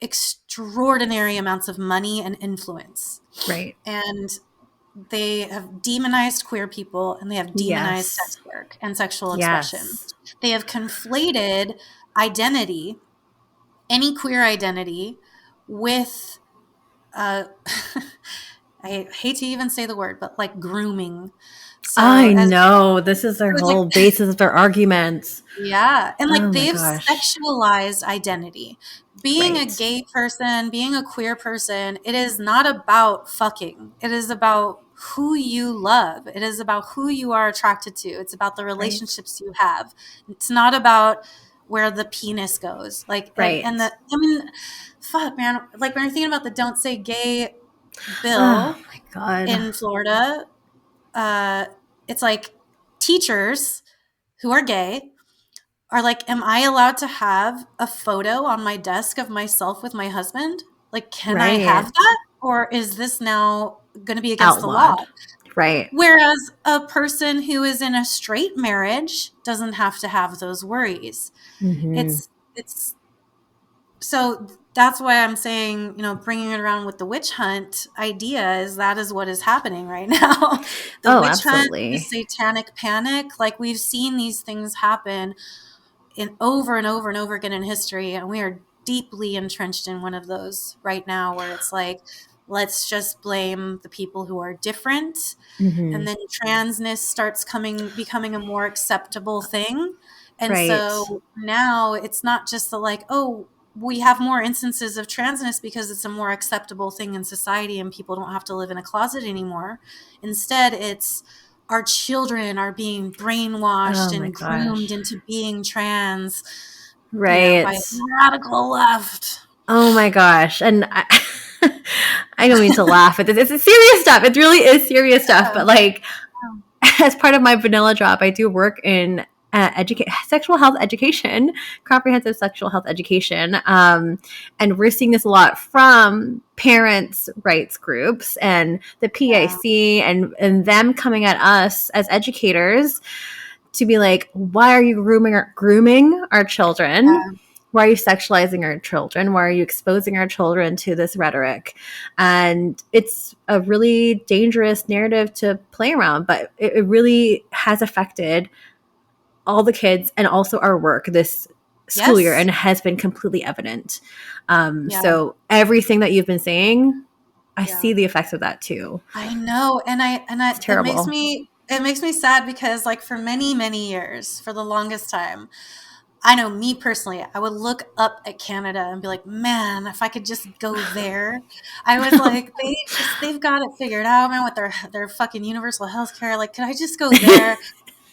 extraordinary amounts of money and influence, Right. and they have demonized queer people, and they have demonized Yes. sex work and sexual expression. Yes. They have conflated identity, any queer identity, with I hate to even say the word, but like grooming. So I as know. This is their it's like, whole basis of their arguments. yeah, and like Oh my they've gosh. sexualized identity. Being a Right. gay person, being a queer person, it is not about fucking. It is about who you love. It is about who you are attracted to. It's about the Right. relationships you have. It's not about where the penis goes. Like, and Right. I mean, fuck, man. Like when you're thinking about the "Don't Say Gay" Oh bill my god. in Florida, uh, it's like teachers who are gay are like, am I allowed to have a photo on my desk of myself with my husband? Like, can I have Right. that? Or is this now going to be against the law? Outlawed. Right. Whereas a person who is in a straight marriage doesn't have to have those worries. Mm-hmm. It's so that's why I'm saying, bringing it around with the witch hunt idea is that is what is happening right now. The Oh, witch hunt, the absolutely. satanic panic, like we've seen these things happen in over and over and over again in history, and we are deeply entrenched in one of those right now where it's like, let's just blame the people who are different, Mm-hmm. and then transness starts becoming a more acceptable thing. And Right. so now it's not just the like, oh, we have more instances of transness because it's a more acceptable thing in society and people don't have to live in a closet anymore. Instead, it's our children are being brainwashed Oh my and groomed gosh. into being trans, by Right. the radical left. Oh my gosh. And I don't mean to laugh at this. It's serious stuff. It really is serious stuff. Yeah. But like, as part of my vanilla job, I do work in sexual health education, comprehensive sexual health education. And we're seeing this a lot from parents' rights groups and the Yeah. PAC and them coming at us as educators to be like, why are you grooming our children? Yeah. Why are you sexualizing our children? Why are you exposing our children to this rhetoric? And it's a really dangerous narrative to play around, but it really has affected all the kids and also our work this school year Yes. and has been completely evident. Yeah. So everything that you've been saying, I Yeah. see the effects of that too. I know, It's it makes terrible. me sad because like for many many years, for the longest time, I know me personally, I would look up at Canada and be like, man, if I could just go there. I was like, they've got it figured out, man, with their fucking universal health care. Like, could I just go there?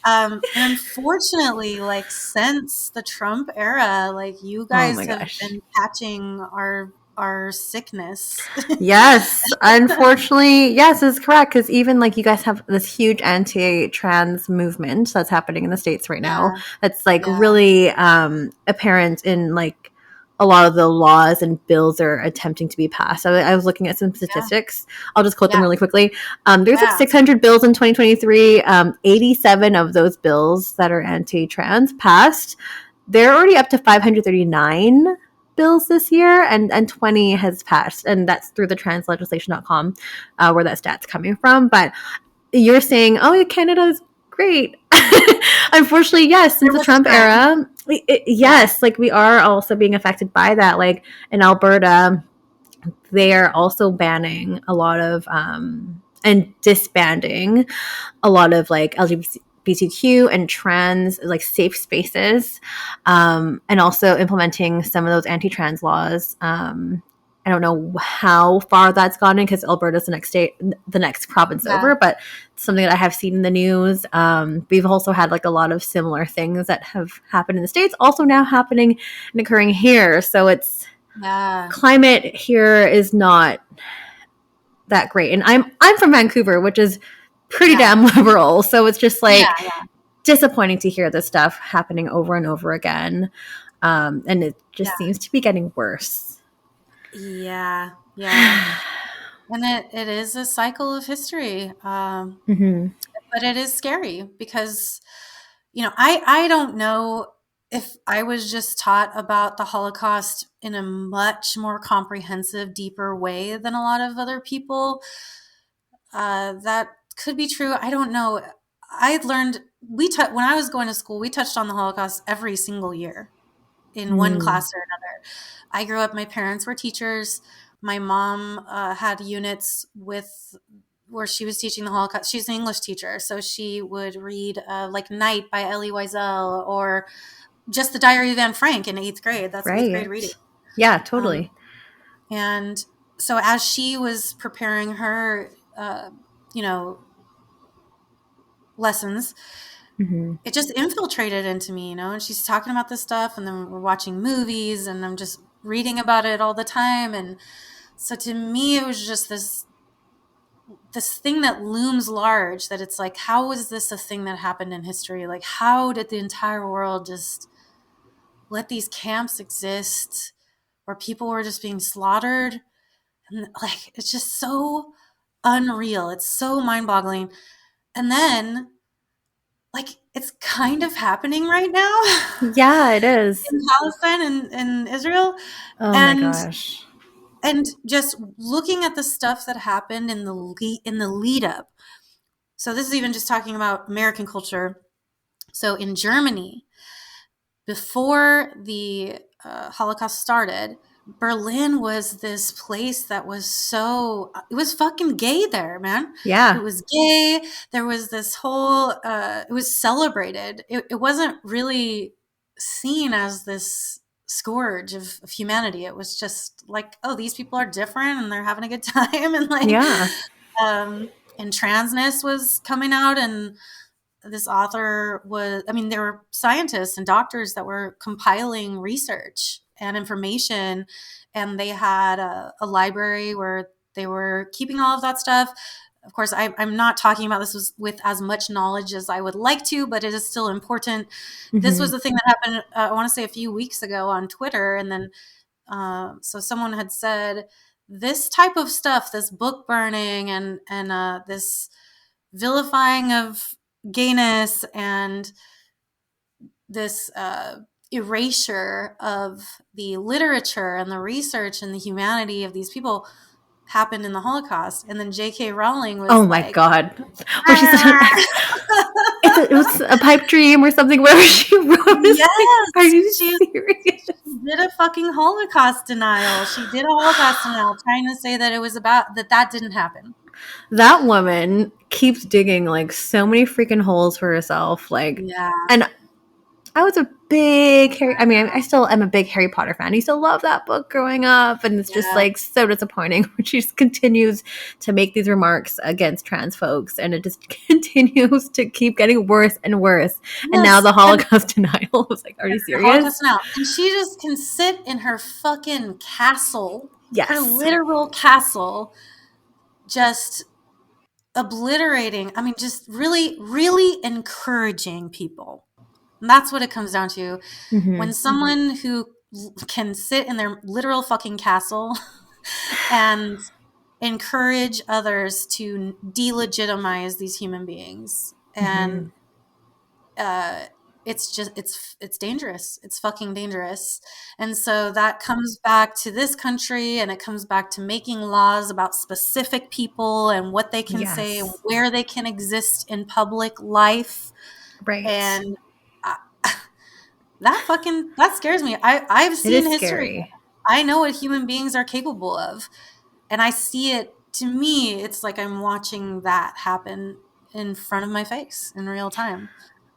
And unfortunately, like since the Trump era, like you Oh guys my have gosh. been patching our sickness. Yes, unfortunately, yes, is correct. Because even like you guys have this huge anti-trans movement that's happening in the States right now. Yeah, That's like yeah, really apparent in like a lot of the laws and bills are attempting to be passed. I was looking at some yeah, statistics. I'll just quote them yeah, really quickly. There's like yeah, 600 bills in 2023. 87 of those bills that are anti-trans passed. They're already up to 539 bills this year, and 20 has passed, and that's through the translegislation.com, where that stat's coming from. But you're saying, oh, Canada is great. Unfortunately, yes, since They're the with the Trump trend. era, Yeah, yes, like we are also being affected by that. Like in Alberta, they are also banning a lot of and disbanding a lot of like LGBTQ and trans like safe spaces, and also implementing some of those anti-trans laws. I don't know how far that's gone in because Alberta's the next state, the next province yeah, over, but it's something that I have seen in the news. We've also had like a lot of similar things that have happened in the States, also now happening and occurring here. So it's yeah, climate here is not that great. And I'm from Vancouver, which is pretty yeah, damn liberal. So it's just yeah, like disappointing to hear this stuff happening over and over again. And it yeah, just seems to be getting worse. yeah, yeah. And it is a cycle of history. Mm-hmm. But it is scary because, I don't know if I was just taught about the Holocaust in a much more comprehensive, deeper way than a lot of other people. That could be true. I don't know. I learned when I was going to school, we touched on the Holocaust every single year in one Mm. class or another. I grew up, my parents were teachers. My mom had units with where she was teaching the Holocaust. She's an English teacher, so she would read like Night by Elie Wiesel or just the Diary of Anne Frank in eighth grade. That's eighth grade reading. Right. Yeah, Um, totally. and so as she was preparing her, you know, lessons, Mm-hmm. it just infiltrated into me, and she's talking about this stuff, and then we're watching movies, and I'm just reading about it all the time. And so to me, it was just this thing that looms large, that it's like, how is this a thing that happened in history? Like, how did the entire world just let these camps exist where people were just being slaughtered? And like, it's just so unreal. It's so mind-boggling. And then, like, it's kind of happening right now Yeah, it is. in Palestine and Israel. Oh my And gosh. just looking at the stuff that happened in the lead up. So this is even just talking about American culture. So in Germany, before the Holocaust started, Berlin was this place that was it was fucking gay there, man. It Yeah. was gay. There was this whole, it was celebrated. It wasn't really seen as this scourge of humanity. It was just like, oh, these people are different and they're having a good time. And like, Yeah. and transness was coming out, and this author was, I mean, there were scientists and doctors that were compiling research and information, and they had a library where they were keeping all of that stuff. Of course, I'm not talking about this with as much knowledge as I would like to, but it is still important. This was Mm-hmm. the thing that happened, I want to say a few weeks ago on Twitter. And then, so someone had said, this type of stuff, this book burning and this vilifying of gayness and this erasure of the literature and the research and the humanity of these people happened in the Holocaust. And then J.K. Rowling Oh was my like, god. Where she said "Ah." it was a pipe dream or something, whatever she wrote. It's like, Yes, are you she serious? did a fucking Holocaust denial. She did a Holocaust denial, trying to say that it was about that didn't happen. That woman keeps digging like so many freaking holes for herself. Like, Yeah. and I was a big Harry. I mean, I still am a big Harry Potter fan. I used to love that book growing up, and it's just Yeah. like so disappointing when she just continues to make these remarks against trans folks, and it just continues to keep getting worse and worse. And now Yes. the Holocaust denial. I was like, are you The Holocaust serious? denial. And she just can sit in her fucking castle, her Yes. literal castle, just obliterating. I mean, just really, really encouraging people. And that's what it comes down to. Mm-hmm. When someone who can sit in their literal fucking castle and encourage others to delegitimize these human beings, Mm-hmm. and it's just it's dangerous. It's fucking dangerous. And so that comes back to this country, and it comes back to making laws about specific people and what they can say and Yes. where they can exist in public life. Right. And I, that scares me. I've It seen is history. scary. I know what human beings are capable of, and I see it. To me, it's like I'm watching that happen in front of my face in real time.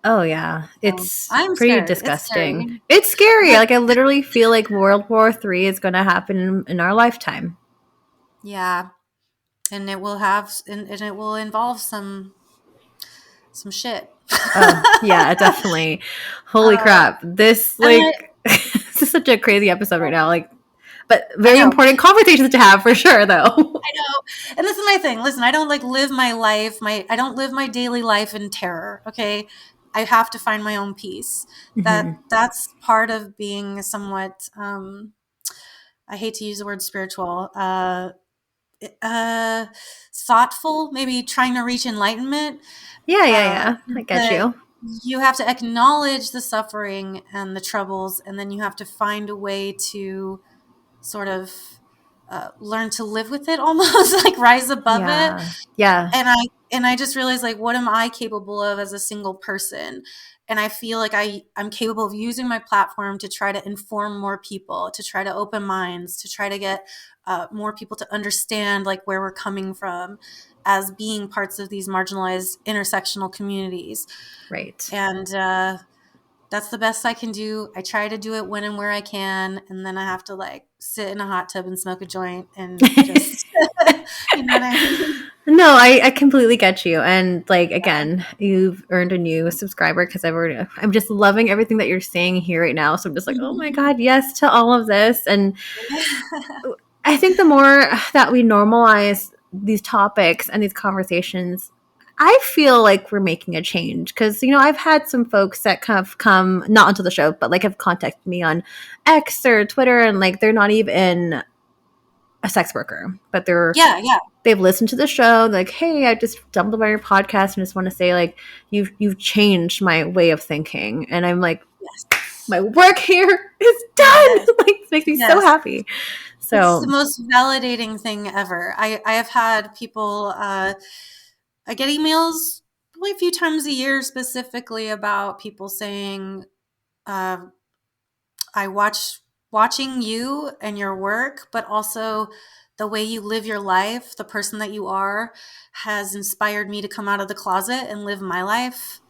Oh yeah, So it's I'm pretty scared. It's scary. disgusting. It's scary. But Like I literally feel like World War III is going to happen in our lifetime. yeah, and and it will involve some shit. Oh yeah, definitely. Holy uh, crap! This and I, like this is such a crazy episode right now. Like, but I very know. important conversations to have for sure, though. I know. And this is my thing. Listen, I don't like live my life, I don't live my daily life in terror, okay? I have to find my own peace. Mm-hmm. That's part of being somewhat I hate to use the word spiritual, uh thoughtful, maybe trying to reach enlightenment. Yeah, yeah, Uh yeah. I get but you. you have to acknowledge the suffering and the troubles, and then you have to find a way to sort of learn to live with it, almost like rise above it. Yeah, yeah. And I just realized, like, what am I capable of as a single person? And I feel like I'm capable of using my platform to try to inform more people, to try to open minds, to try to get more people to understand like where we're coming from as being parts of these marginalized intersectional communities. Right. And that's the best I can do. I try to do it when and where I can, and then I have to like sit in a hot tub and smoke a joint and just, you know what I mean? No, I completely get you. And like again, you've earned a new subscriber because I'm just loving everything that you're saying here right now. So I'm just like, oh my God, yes to all of this. And I think the more that we normalize these topics and these conversations, I feel like we're making a change because, I've had some folks that have come, not onto the show, but like have contacted me on X or Twitter, and like they're not even a sex worker, but Yeah, yeah. they've listened to the show. Like, hey, I just stumbled by your podcast and just want to say, like, you've changed my way of thinking. And I'm like, Yes. my work here is done. Yes. Like, it makes me so Yes. happy. It's the So most validating thing ever. I have had people, I get emails probably a few times a year specifically about people saying, uh, I watching you and your work, but also the way you live your life, the person that you are, has inspired me to come out of the closet and live my life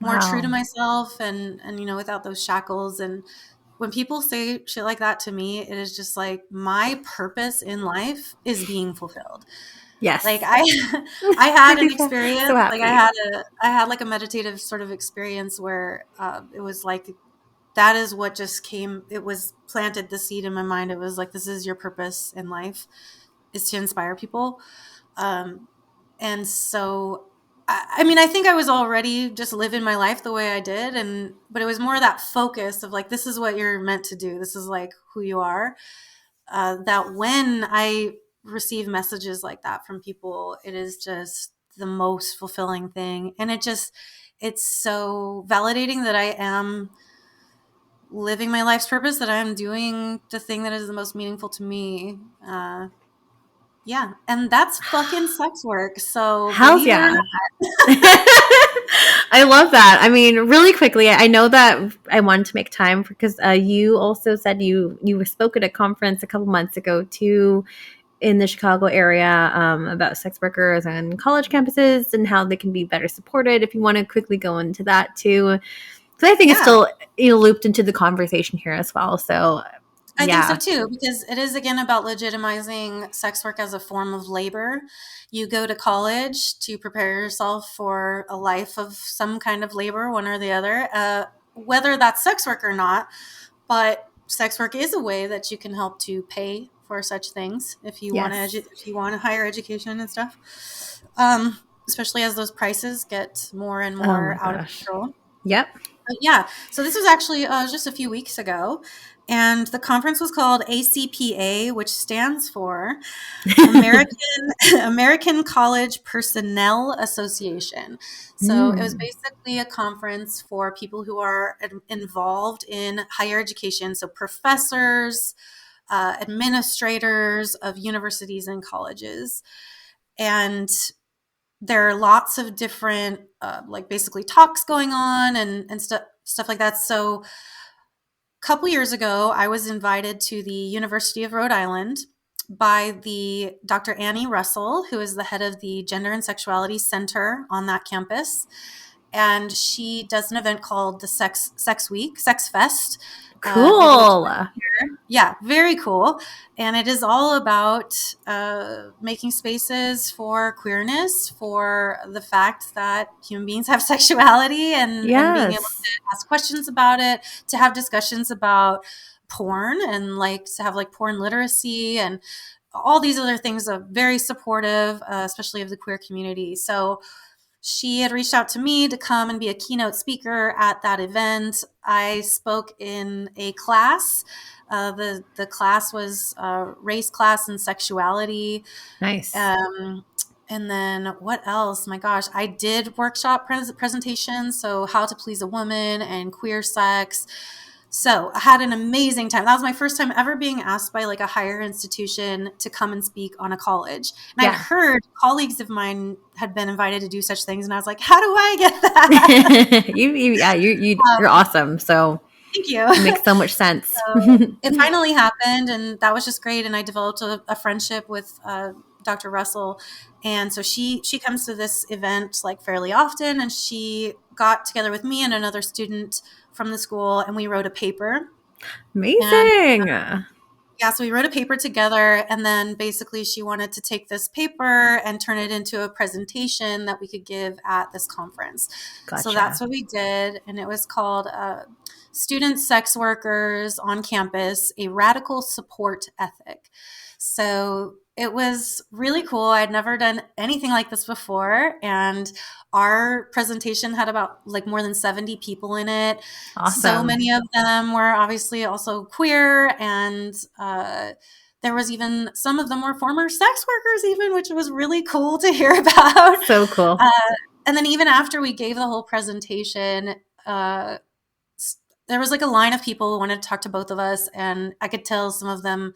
more true to wow. myself and without those shackles. And when people say shit like that to me, it is just like my purpose in life is being fulfilled. Like Yes. I had Makes an me so experience, like happy. I had like a meditative sort of experience where it was like that is what just came. It was planted the seed in my mind. It was like, this is your purpose in life, is to inspire people. Um, and so, I mean, I think I was already just living my life the way I did. But it was more that focus of like, this is what you're meant to do. This is like who you are. That when I receive messages like that from people, it is just the most fulfilling thing. And it's so validating that I am living my life's purpose, that I'm doing the thing that is the most meaningful to me. Yeah. And that's fucking sex work. So How's believe it or yeah. not. I love that. I mean, really quickly, I know that I wanted to make time because you also said you spoke at a conference a couple months ago too in the Chicago area about sex workers and college campuses and how they can be better supported. If you want to quickly go into that too, because I think it's Yeah. still looped into the conversation here as well. So I think so yeah, too, because it is again about legitimizing sex work as a form of labor. You go to college to prepare yourself for a life of some kind of labor, one or the other, whether that's sex work or not. But sex work is a way that you can help to pay for such things if you want to yes. if you want a higher education and stuff. Especially as those prices get more and Oh more my out of gosh. control. Yep. But yeah, so this was actually just a few weeks ago, and the conference was called ACPA, which stands for American American College Personnel Association. So it was Mm. basically a conference for people who are involved in higher education, so professors, administrators of universities and colleges, and there are lots of different like basically talks going on and stuff like that. So a couple years ago, I was invited to the University of Rhode Island by the Dr. Annie Russell, who is the head of the Gender and Sexuality Center on that campus. And she does an event called the Sex Week, Sex Fest, maybe Cool. yeah, very cool. And it is all about making spaces for queerness, for the fact that human beings have sexuality and being able Yes. to ask questions about it, to have discussions about porn and like to have like porn literacy and all these other things are very supportive, especially of the queer community. So she had reached out to me to come and be a keynote speaker at that event. I spoke in a class. The class was race, class, and sexuality. Nice. And then what else? My gosh, I did workshop presentations. So how to please a woman and queer sex. So I had an amazing time. That was my first time ever being asked by like a higher institution to come and speak on a college. And I'd Yeah. heard colleagues of mine had been invited to do such things. And I was like, how do I get that? You're awesome. So Thank you. it makes so much sense. So it finally happened, and that was just great. And I developed a friendship with Dr. Russell, and so she comes to this event like fairly often, and she got together with me and another student from the school, and we wrote a paper. And Amazing. yeah, so we wrote a paper together, and then basically she wanted to take this paper and turn it into a presentation that we could give at this conference. So that's Gotcha. what we did, and it was called Student Sex Workers on Campus, a Radical Support Ethic. So it was really cool. I'd never done anything like this before, and our presentation had about like more than 70 people in it. So Awesome. many of them were obviously also queer, and there was even some of them were former sex workers, even, which was really cool to hear about. So cool. And then even after we gave the whole presentation, there was like a line of people who wanted to talk to both of us, and I could tell some of them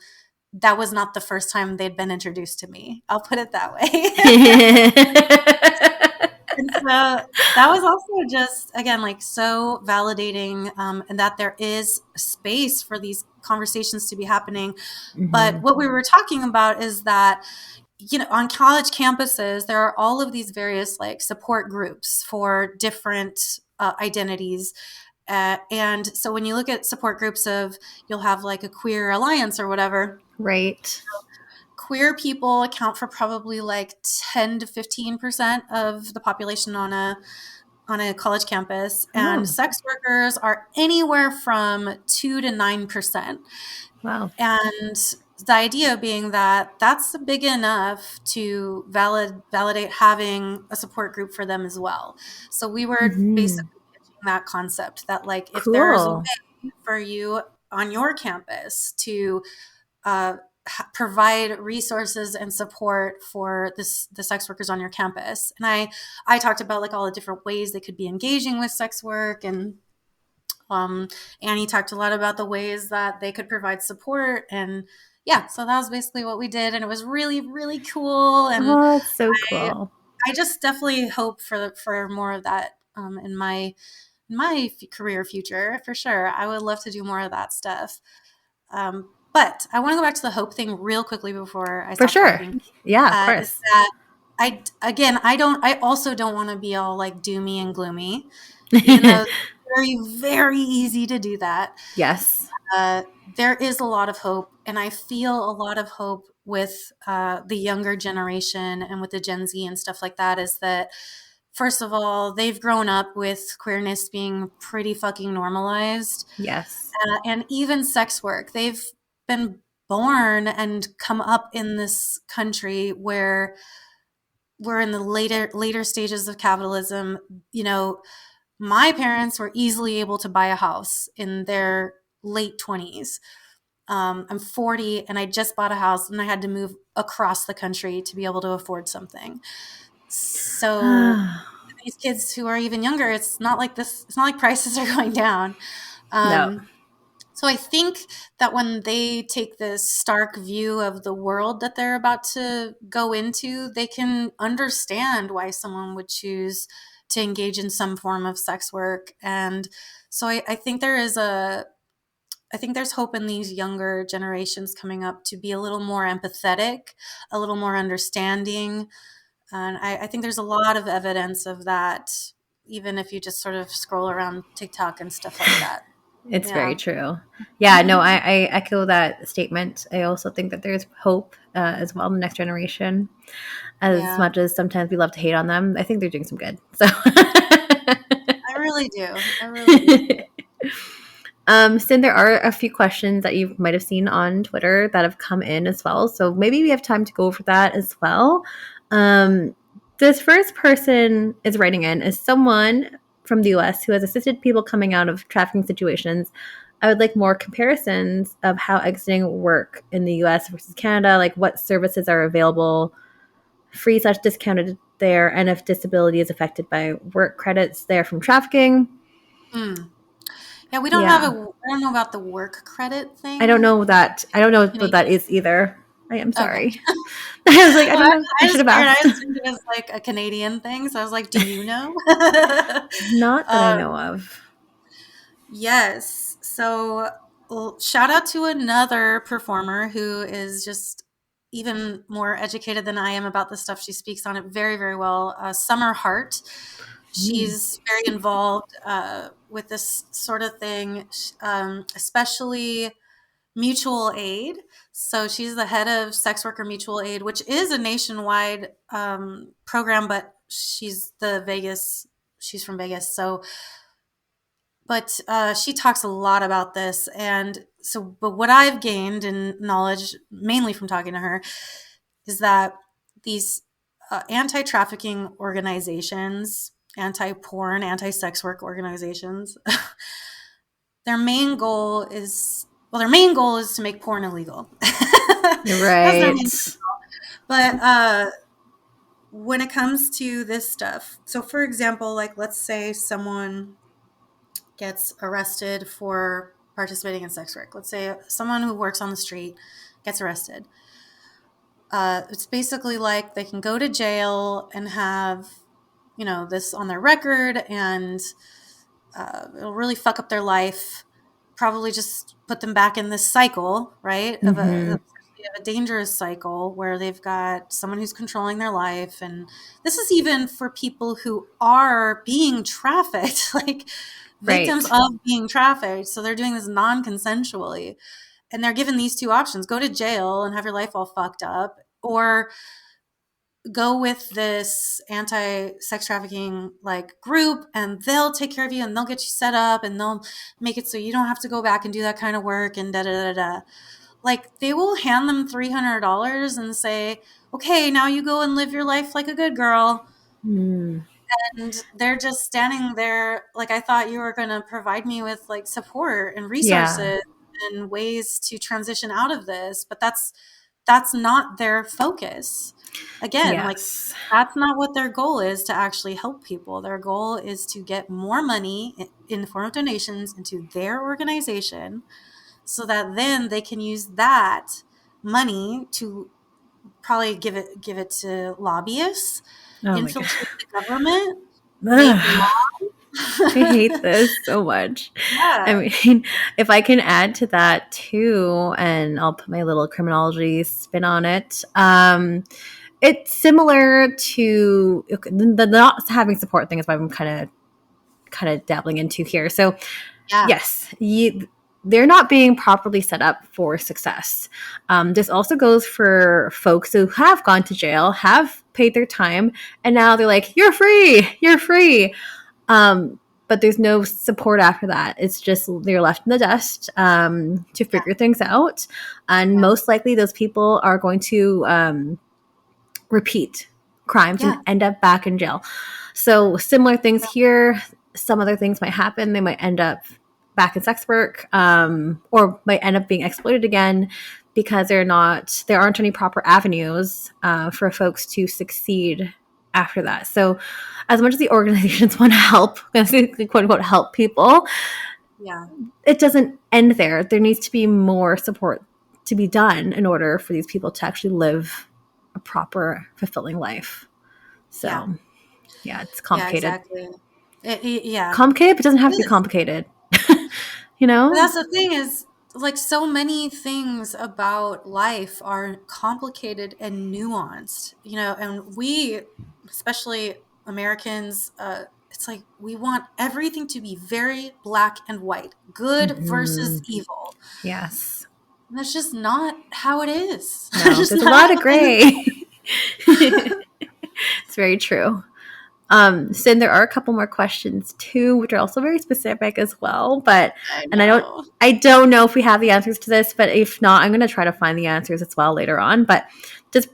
that was not the first time they'd been introduced to me. I'll put it that way. And so that was also just, again, like so validating, and that there is space for these conversations to be happening. But what we were talking about is that, on college campuses, there are all of these various like support groups for different identities. And so when you look at support groups you'll have like a queer alliance or whatever. Right. Queer people account for probably like 10 to 15% of the population on a college campus, and sex workers are anywhere from 2 to 9%. Wow. And the idea being that that's big enough to validate having a support group for them as well. So we were basically pitching that concept that, like, if there's a way for you on your campus to provide resources and support for the sex workers on your campus. And I talked about like all the different ways they could be engaging with sex work, and Annie talked a lot about the ways that they could provide support. And yeah, so that was basically what we did, and it was really, really cool. And that's so cool. I just definitely hope for more of that in my career future, for sure. I would love to do more of that stuff. But I want to go back to the hope thing real quickly before I stop talking. Yeah, of course. I also don't want to be all like doomy and gloomy, even though it's very, very easy to do that. Yes. There is a lot of hope, and I feel a lot of hope with the younger generation and with the Gen Z and stuff like that, is that, first of all, they've grown up with queerness being pretty fucking normalized. Yes. And even sex work. They've been born and come up in this country where we're in the later stages of capitalism. My parents were easily able to buy a house in their late 20s. I'm 40 and I just bought a house, and I had to move across the country to be able to afford something. So these kids who are even younger, it's not like prices are going down. No. So I think that when they take this stark view of the world that they're about to go into, they can understand why someone would choose to engage in some form of sex work. And so I think there's hope in these younger generations coming up to be a little more empathetic, a little more understanding. And I think there's a lot of evidence of that, even if you just sort of scroll around TikTok and stuff like that. It's very true. Yeah, no, I echo that statement. I also think that there's hope as well in the next generation. As much as sometimes we love to hate on them, I think they're doing some good. So I really do. Sinn, there are a few questions that you might have seen on Twitter that have come in as well. So maybe we have time to go over that as well. This first person is writing in as someone from the US who has assisted people coming out of trafficking situations. I would like more comparisons of how exiting work in the US versus Canada, like what services are available, free/discounted there, and if disability is affected by work credits there from trafficking. Yeah, we don't I don't know about the work credit thing. I don't know what that is either. I am sorry. Okay. I was like, I don't know. I should have asked. I assumed it was like a Canadian thing, so I was like, do you know? Not that I know of. Yes. So shout out to another performer who is just even more educated than I am about the stuff. She speaks on it very, very well. Summer Hart. She's very involved with this sort of thing, especially mutual aid. So she's the head of Sex Worker Mutual Aid, which is a nationwide program, but she's from Vegas. But she talks a lot about this. And so, but what I've gained in knowledge, mainly from talking to her, is that these anti-trafficking organizations, anti-porn, anti-sex work organizations, their main goal is, their main goal is to make porn illegal. That's their main Right. goal. But when it comes to this stuff, so for example, like let's say someone gets arrested for participating in sex work. Let's say someone who works on the street gets arrested. It's basically like they can go to jail and have, this on their record, and it'll really fuck up their life. Probably just put them back in this cycle, right? Of a dangerous cycle where they've got someone who's controlling their life. And this is even for people who are being trafficked, like victims Right. of being trafficked. So they're doing this non-consensually. And they're given these two options: go to jail and have your life all fucked up, or go with this anti-sex trafficking like group, and they'll take care of you and they'll get you set up and they'll make it so you don't have to go back and do that kind of work and da da da da. Like they will hand them $300 and say, okay, now you go and live your life like a good girl. Mm. And they're just standing there like, I thought you were going to provide me with like support and Yeah. resources and ways to transition out of this. But that's not their focus. Again, like Yes. that's not what their goal is, to actually help people. Their goal is to get more money in the form of donations into their organization, so that then they can use that money to probably give it to lobbyists, Oh my God. infiltrate the government, make Ugh. law. I hate this so much. I Yeah, mean, if I can add to that too, and I'll put my little criminology spin on it. It's similar to the not having support thing is what I'm kind of dabbling into here. So yeah, yes, they're not being properly set up for success. This also goes for folks who have gone to jail, have paid their time, and now they're like, "You're free, you're free." But there's no support after that. It's just they're left in the dust to yeah, figure things out, and yeah, most likely those people are going to repeat crimes and yeah, end up back in jail. So similar things here. Some other things might happen. They might end up back in sex work, or might end up being exploited again because there aren't any proper avenues for folks to succeed after that. So as much as the organizations want to help, quote unquote, help people, yeah, it doesn't end there. There needs to be more support to be done in order for these people to actually live a proper, fulfilling life. yeah, So, yeah, it's yeah, complicated. exactly. Yeah. Complicated, but it doesn't have to be It is. complicated. you But know? that's the thing is, like, so many things about life are complicated and nuanced, and we, especially Americans, it's like we want everything to be very black and white, good versus Mm-hmm. evil. Yes. And that's just not how it is. That's No, just there's a not lot of how things gray. It's very true. Sin, there are a couple more questions too, which are also very specific as well. I And know. I don't know if we have the answers to this, but if not, I'm going to try to find the answers as well later on. But just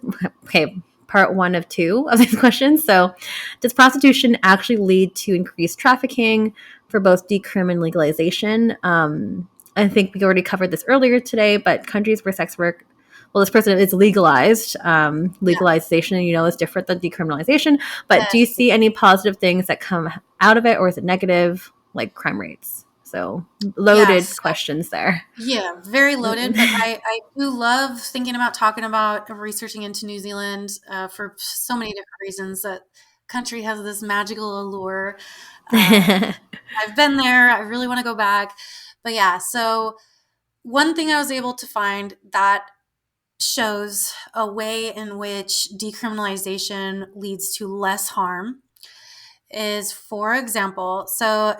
okay, part one of two of these questions. So, does prostitution actually lead to increased trafficking for both decrim and legalization? I think we already covered this earlier today, but countries where sex work this person is legalized. Yeah. Legalization, is different than decriminalization. But do you Yes. see any positive things that come out of it, or is it negative, like crime rates? So loaded Yes. questions there. Yeah, very loaded, but I do love thinking about, talking about, researching into New Zealand for so many different reasons. That country has this magical allure. Uh, I've been there. I really want to go back. But yeah, so one thing I was able to find that shows a way in which decriminalization leads to less harm is, for example, so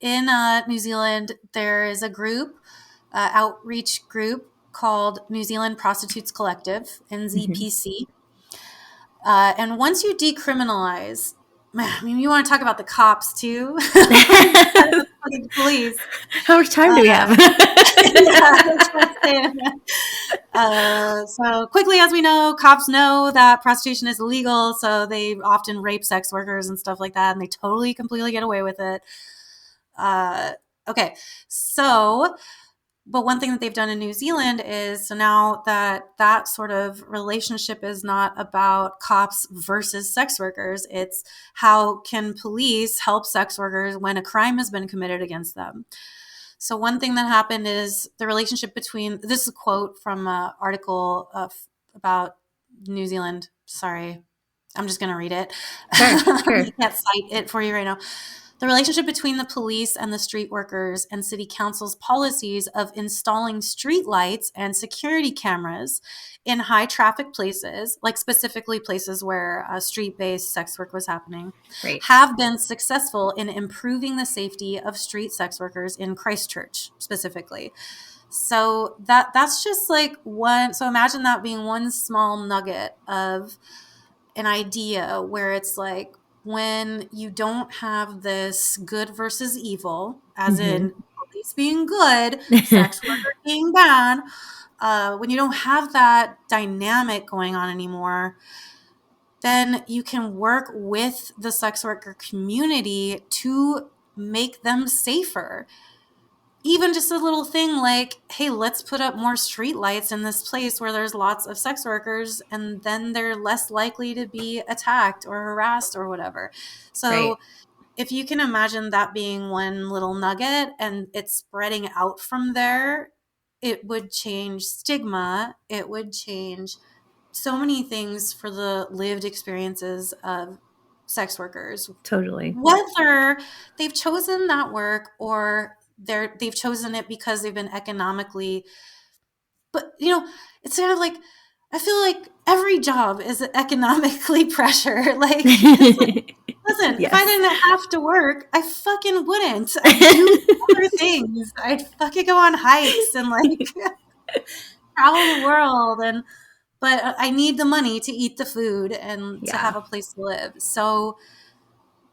in New Zealand, there is a group, outreach group called New Zealand Prostitutes Collective, Mhm. NZPC. And once you decriminalize, man, I mean, you want to talk about the cops too, like the fucking police. How much time do we have? Yeah, that's what I'm saying. So quickly, as we know, cops know that prostitution is illegal, so they often rape sex workers and stuff like that, and they totally, completely get away with it. Okay, so But one thing that they've done in New Zealand is, so now that sort of relationship is not about cops versus sex workers. It's how can police help sex workers when a crime has been committed against them. So one thing that happened is the relationship between, this is a quote from an article about New Zealand. Sorry, I'm just going to read it. Sure. I can't cite it for you right now. The relationship between the police and the street workers and city council's policies of installing street lights and security cameras in high traffic places, like specifically places where street-based sex work was happening, Right. have been successful in improving the safety of street sex workers in Christchurch specifically. So that's just like one. So imagine that being one small nugget of an idea where it's like, when you don't have this good versus evil, as in police being good, sex worker being bad, when you don't have that dynamic going on anymore, then you can work with the sex worker community to make them safer. Even just a little thing like, hey, let's put up more street lights in this place where there's lots of sex workers, and then they're less likely to be attacked or harassed or whatever. So if you can imagine that being one little nugget and it's spreading out from there, it would change stigma. It would change so many things for the lived experiences of sex workers. Totally. Whether they've chosen that work or they've chosen it because they've been economically, but it's kind of like, I feel like every job is economically pressure. Like, listen, Yes. if I didn't have to work, I fucking wouldn't. I'd do other things. I'd fucking go on hikes and like travel the world, but I need the money to eat the food and to have a place to live. So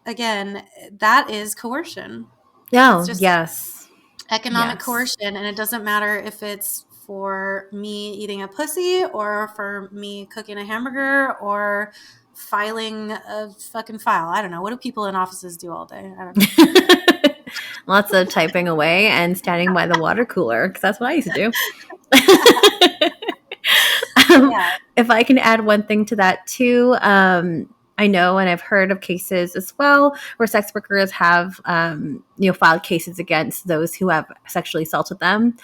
again, that is coercion. Oh, yes. Economic coercion, and it doesn't matter if it's for me eating a pussy or for me cooking a hamburger or filing a fucking file. I don't know. What do people in offices do all day? I don't know. Lots of typing away and standing by the water cooler, because that's what I used to do. If I can add one thing to that too, I know, and I've heard of cases as well where sex workers have, filed cases against those who have sexually assaulted them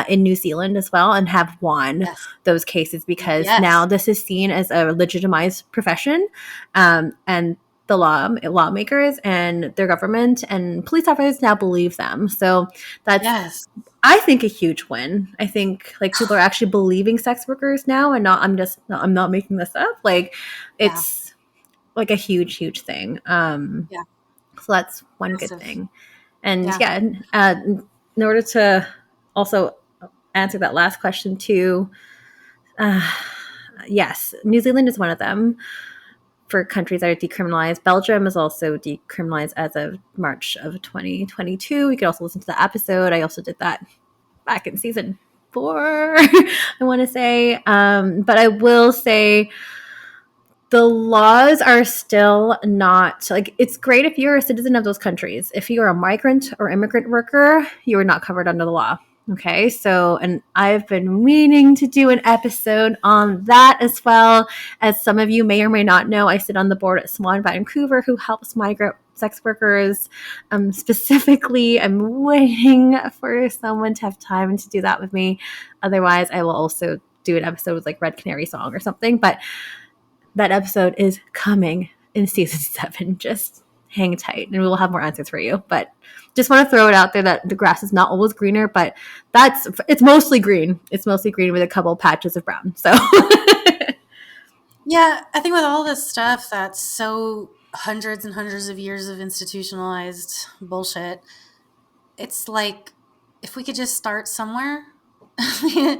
in New Zealand as well, and have won those cases now this is seen as a legitimized profession, and the lawmakers and their government and police officers now believe them. So that's I think a huge win. I think like people are actually believing sex workers now, and I'm not making this up. Like it's like a huge thing. So that's one good thing. And in order to also answer that last question too, yes, New Zealand is one of them for countries that are decriminalized. Belgium is also decriminalized as of March of 2022. You can also listen to the episode. I also did that back in season 4, I want to say. But I will say the laws are still not, like, it's great if you're a citizen of those countries. If you're a migrant or immigrant worker, you are not covered under the law. Okay, so, and I've been meaning to do an episode on that as well. As some of you may or may not know, I sit on the board at SWer Vancouver, who helps migrant sex workers. Specifically, I'm waiting for someone to have time to do that with me. Otherwise, I will also do an episode with like Red Canary Song or something. But that episode is coming in season 7. Just hang tight and we'll have more answers for you. But just want to throw it out there that the grass is not always greener, but it's mostly green. It's mostly green with a couple patches of brown. So yeah, I think with all this stuff that's so hundreds and hundreds of years of institutionalized bullshit, it's like, if we could just start somewhere, I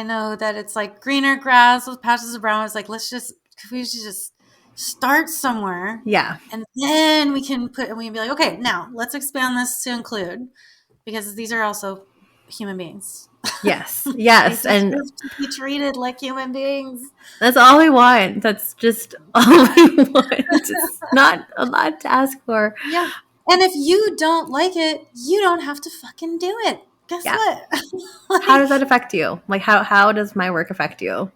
know that it's like greener grass with patches of brown. It's like, could we just start somewhere? Yeah. And then we can be like, okay, now let's expand this to include, because these are also human beings. Yes. Yes. And to be treated like human beings. That's all we want. That's just all we want. It's not a lot to ask for. Yeah. And if you don't like it, you don't have to fucking do it. Guess what? Like, how does that affect you? Like, how does my work affect you?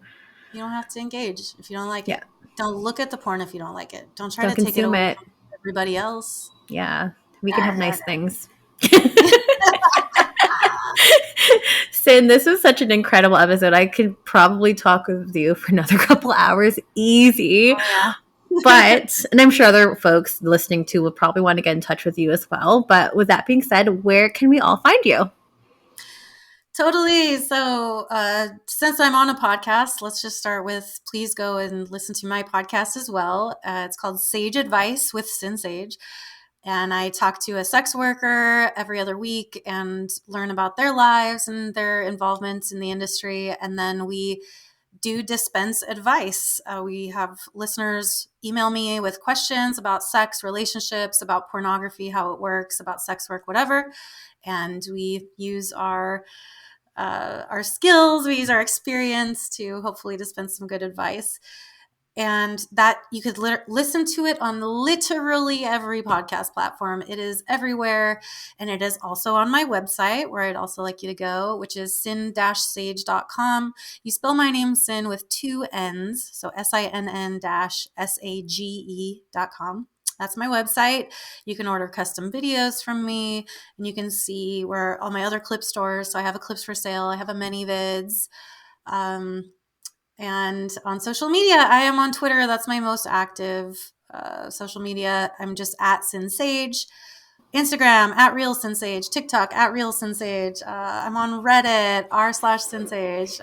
You don't have to engage if you don't like Yeah. it. Don't look at the porn if you don't like it. Don't try Don't to take it consume away it. from everybody else. Yeah. We can have nice things. Yeah. Sinn, this was such an incredible episode. I could probably talk with you for another couple hours easy. Oh, yeah. But, and I'm sure other folks listening to will probably want to get in touch with you as well. But with that being said, where can we all find you? Totally. So since I'm on a podcast, let's just start with, please go and listen to my podcast as well. It's called Sage Advice with Sinn Sage. And I talk to a sex worker every other week and learn about their lives and their involvements in the industry. And then we do dispense advice. We have listeners email me with questions about sex, relationships, about pornography, how it works, about sex work, whatever. And we use our skills, we use our experience to hopefully dispense some good advice. And that you could listen to it on literally every podcast platform. It is everywhere. And it is also on my website, where I'd also like you to go, which is sinn-sage.com. You spell my name Sinn with 2 N's, so SINN-SAGE.com. That's my website. You can order custom videos from me, and you can see where all my other clip stores. So I have a Clips for Sale. I have a Many-Vids. And on social media, I am on Twitter. That's my most active social media. I'm just at Sinn Sage. Instagram, at Real Sinn Sage. TikTok, at Real Sinn Sage. I'm on Reddit, r/Sinn Sage.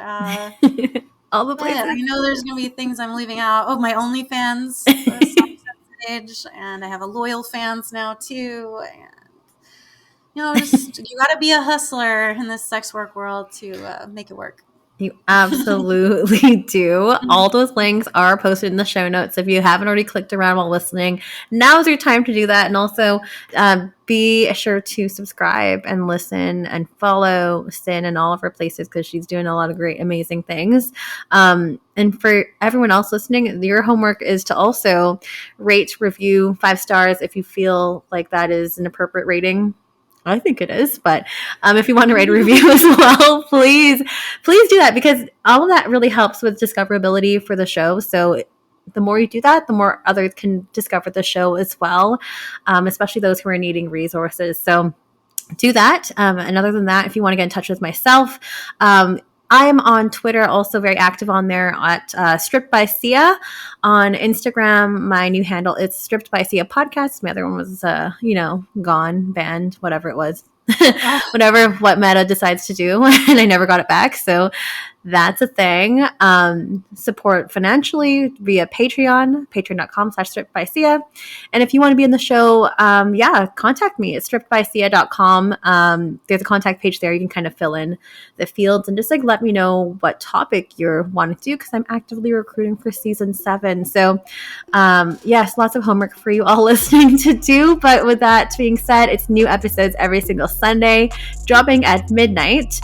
All the places. I know there's going to be things I'm leaving out. Oh, my OnlyFans, Sinn Sage. And I have a loyal fans now, too. And, just you got to be a hustler in this sex work world to make it work. You absolutely do. All those links are posted in the show notes. If you haven't already clicked around while listening, now's your time to do that. And also be sure to subscribe and listen and follow Sinn in all of her places, because she's doing a lot of great, amazing things. And for everyone else listening, your homework is to also rate, review 5 stars if you feel like that is an appropriate rating. I think it is, but if you want to write a review as well, please do that, because all of that really helps with discoverability for the show. So the more you do that, the more others can discover the show as well, especially those who are needing resources. So do that. And other than that, if you want to get in touch with myself, I'm on Twitter, also very active on there at Stripped by Sia. On Instagram, my new handle is Stripped by Sia Podcast. My other one was, gone, banned, whatever it was. What Meta decides to do, and I never got it back. So that's a thing. Support financially via patreon.com/strippedbysia. And if you want to be in the show, contact me at strippedbysia.com. There's a contact page there. You can kind of fill in the fields and just let me know what topic you're wanting to do, because I'm actively recruiting for season 7. So yes, lots of homework for you all listening to do. But with that being said, it's new episodes every single Sunday, dropping at midnight.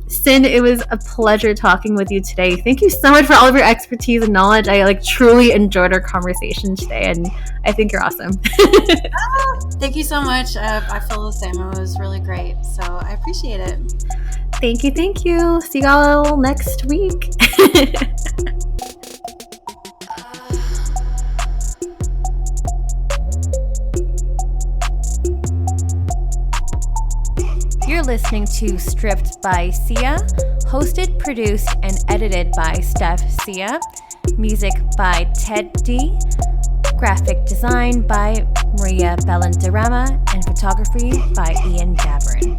Sinn, it was a pleasure talking with you today. Thank you so much for all of your expertise and knowledge. I truly enjoyed our conversation today, and I think you're awesome. Thank you so much. I feel the same. It was really great. So I appreciate it. Thank you. See y'all next week. You're listening to Stripped by Sia, hosted, produced, and edited by Steph Sia. Music by Ted D. Graphic design by Maria Bellanderama, and photography by Ian Dabrin.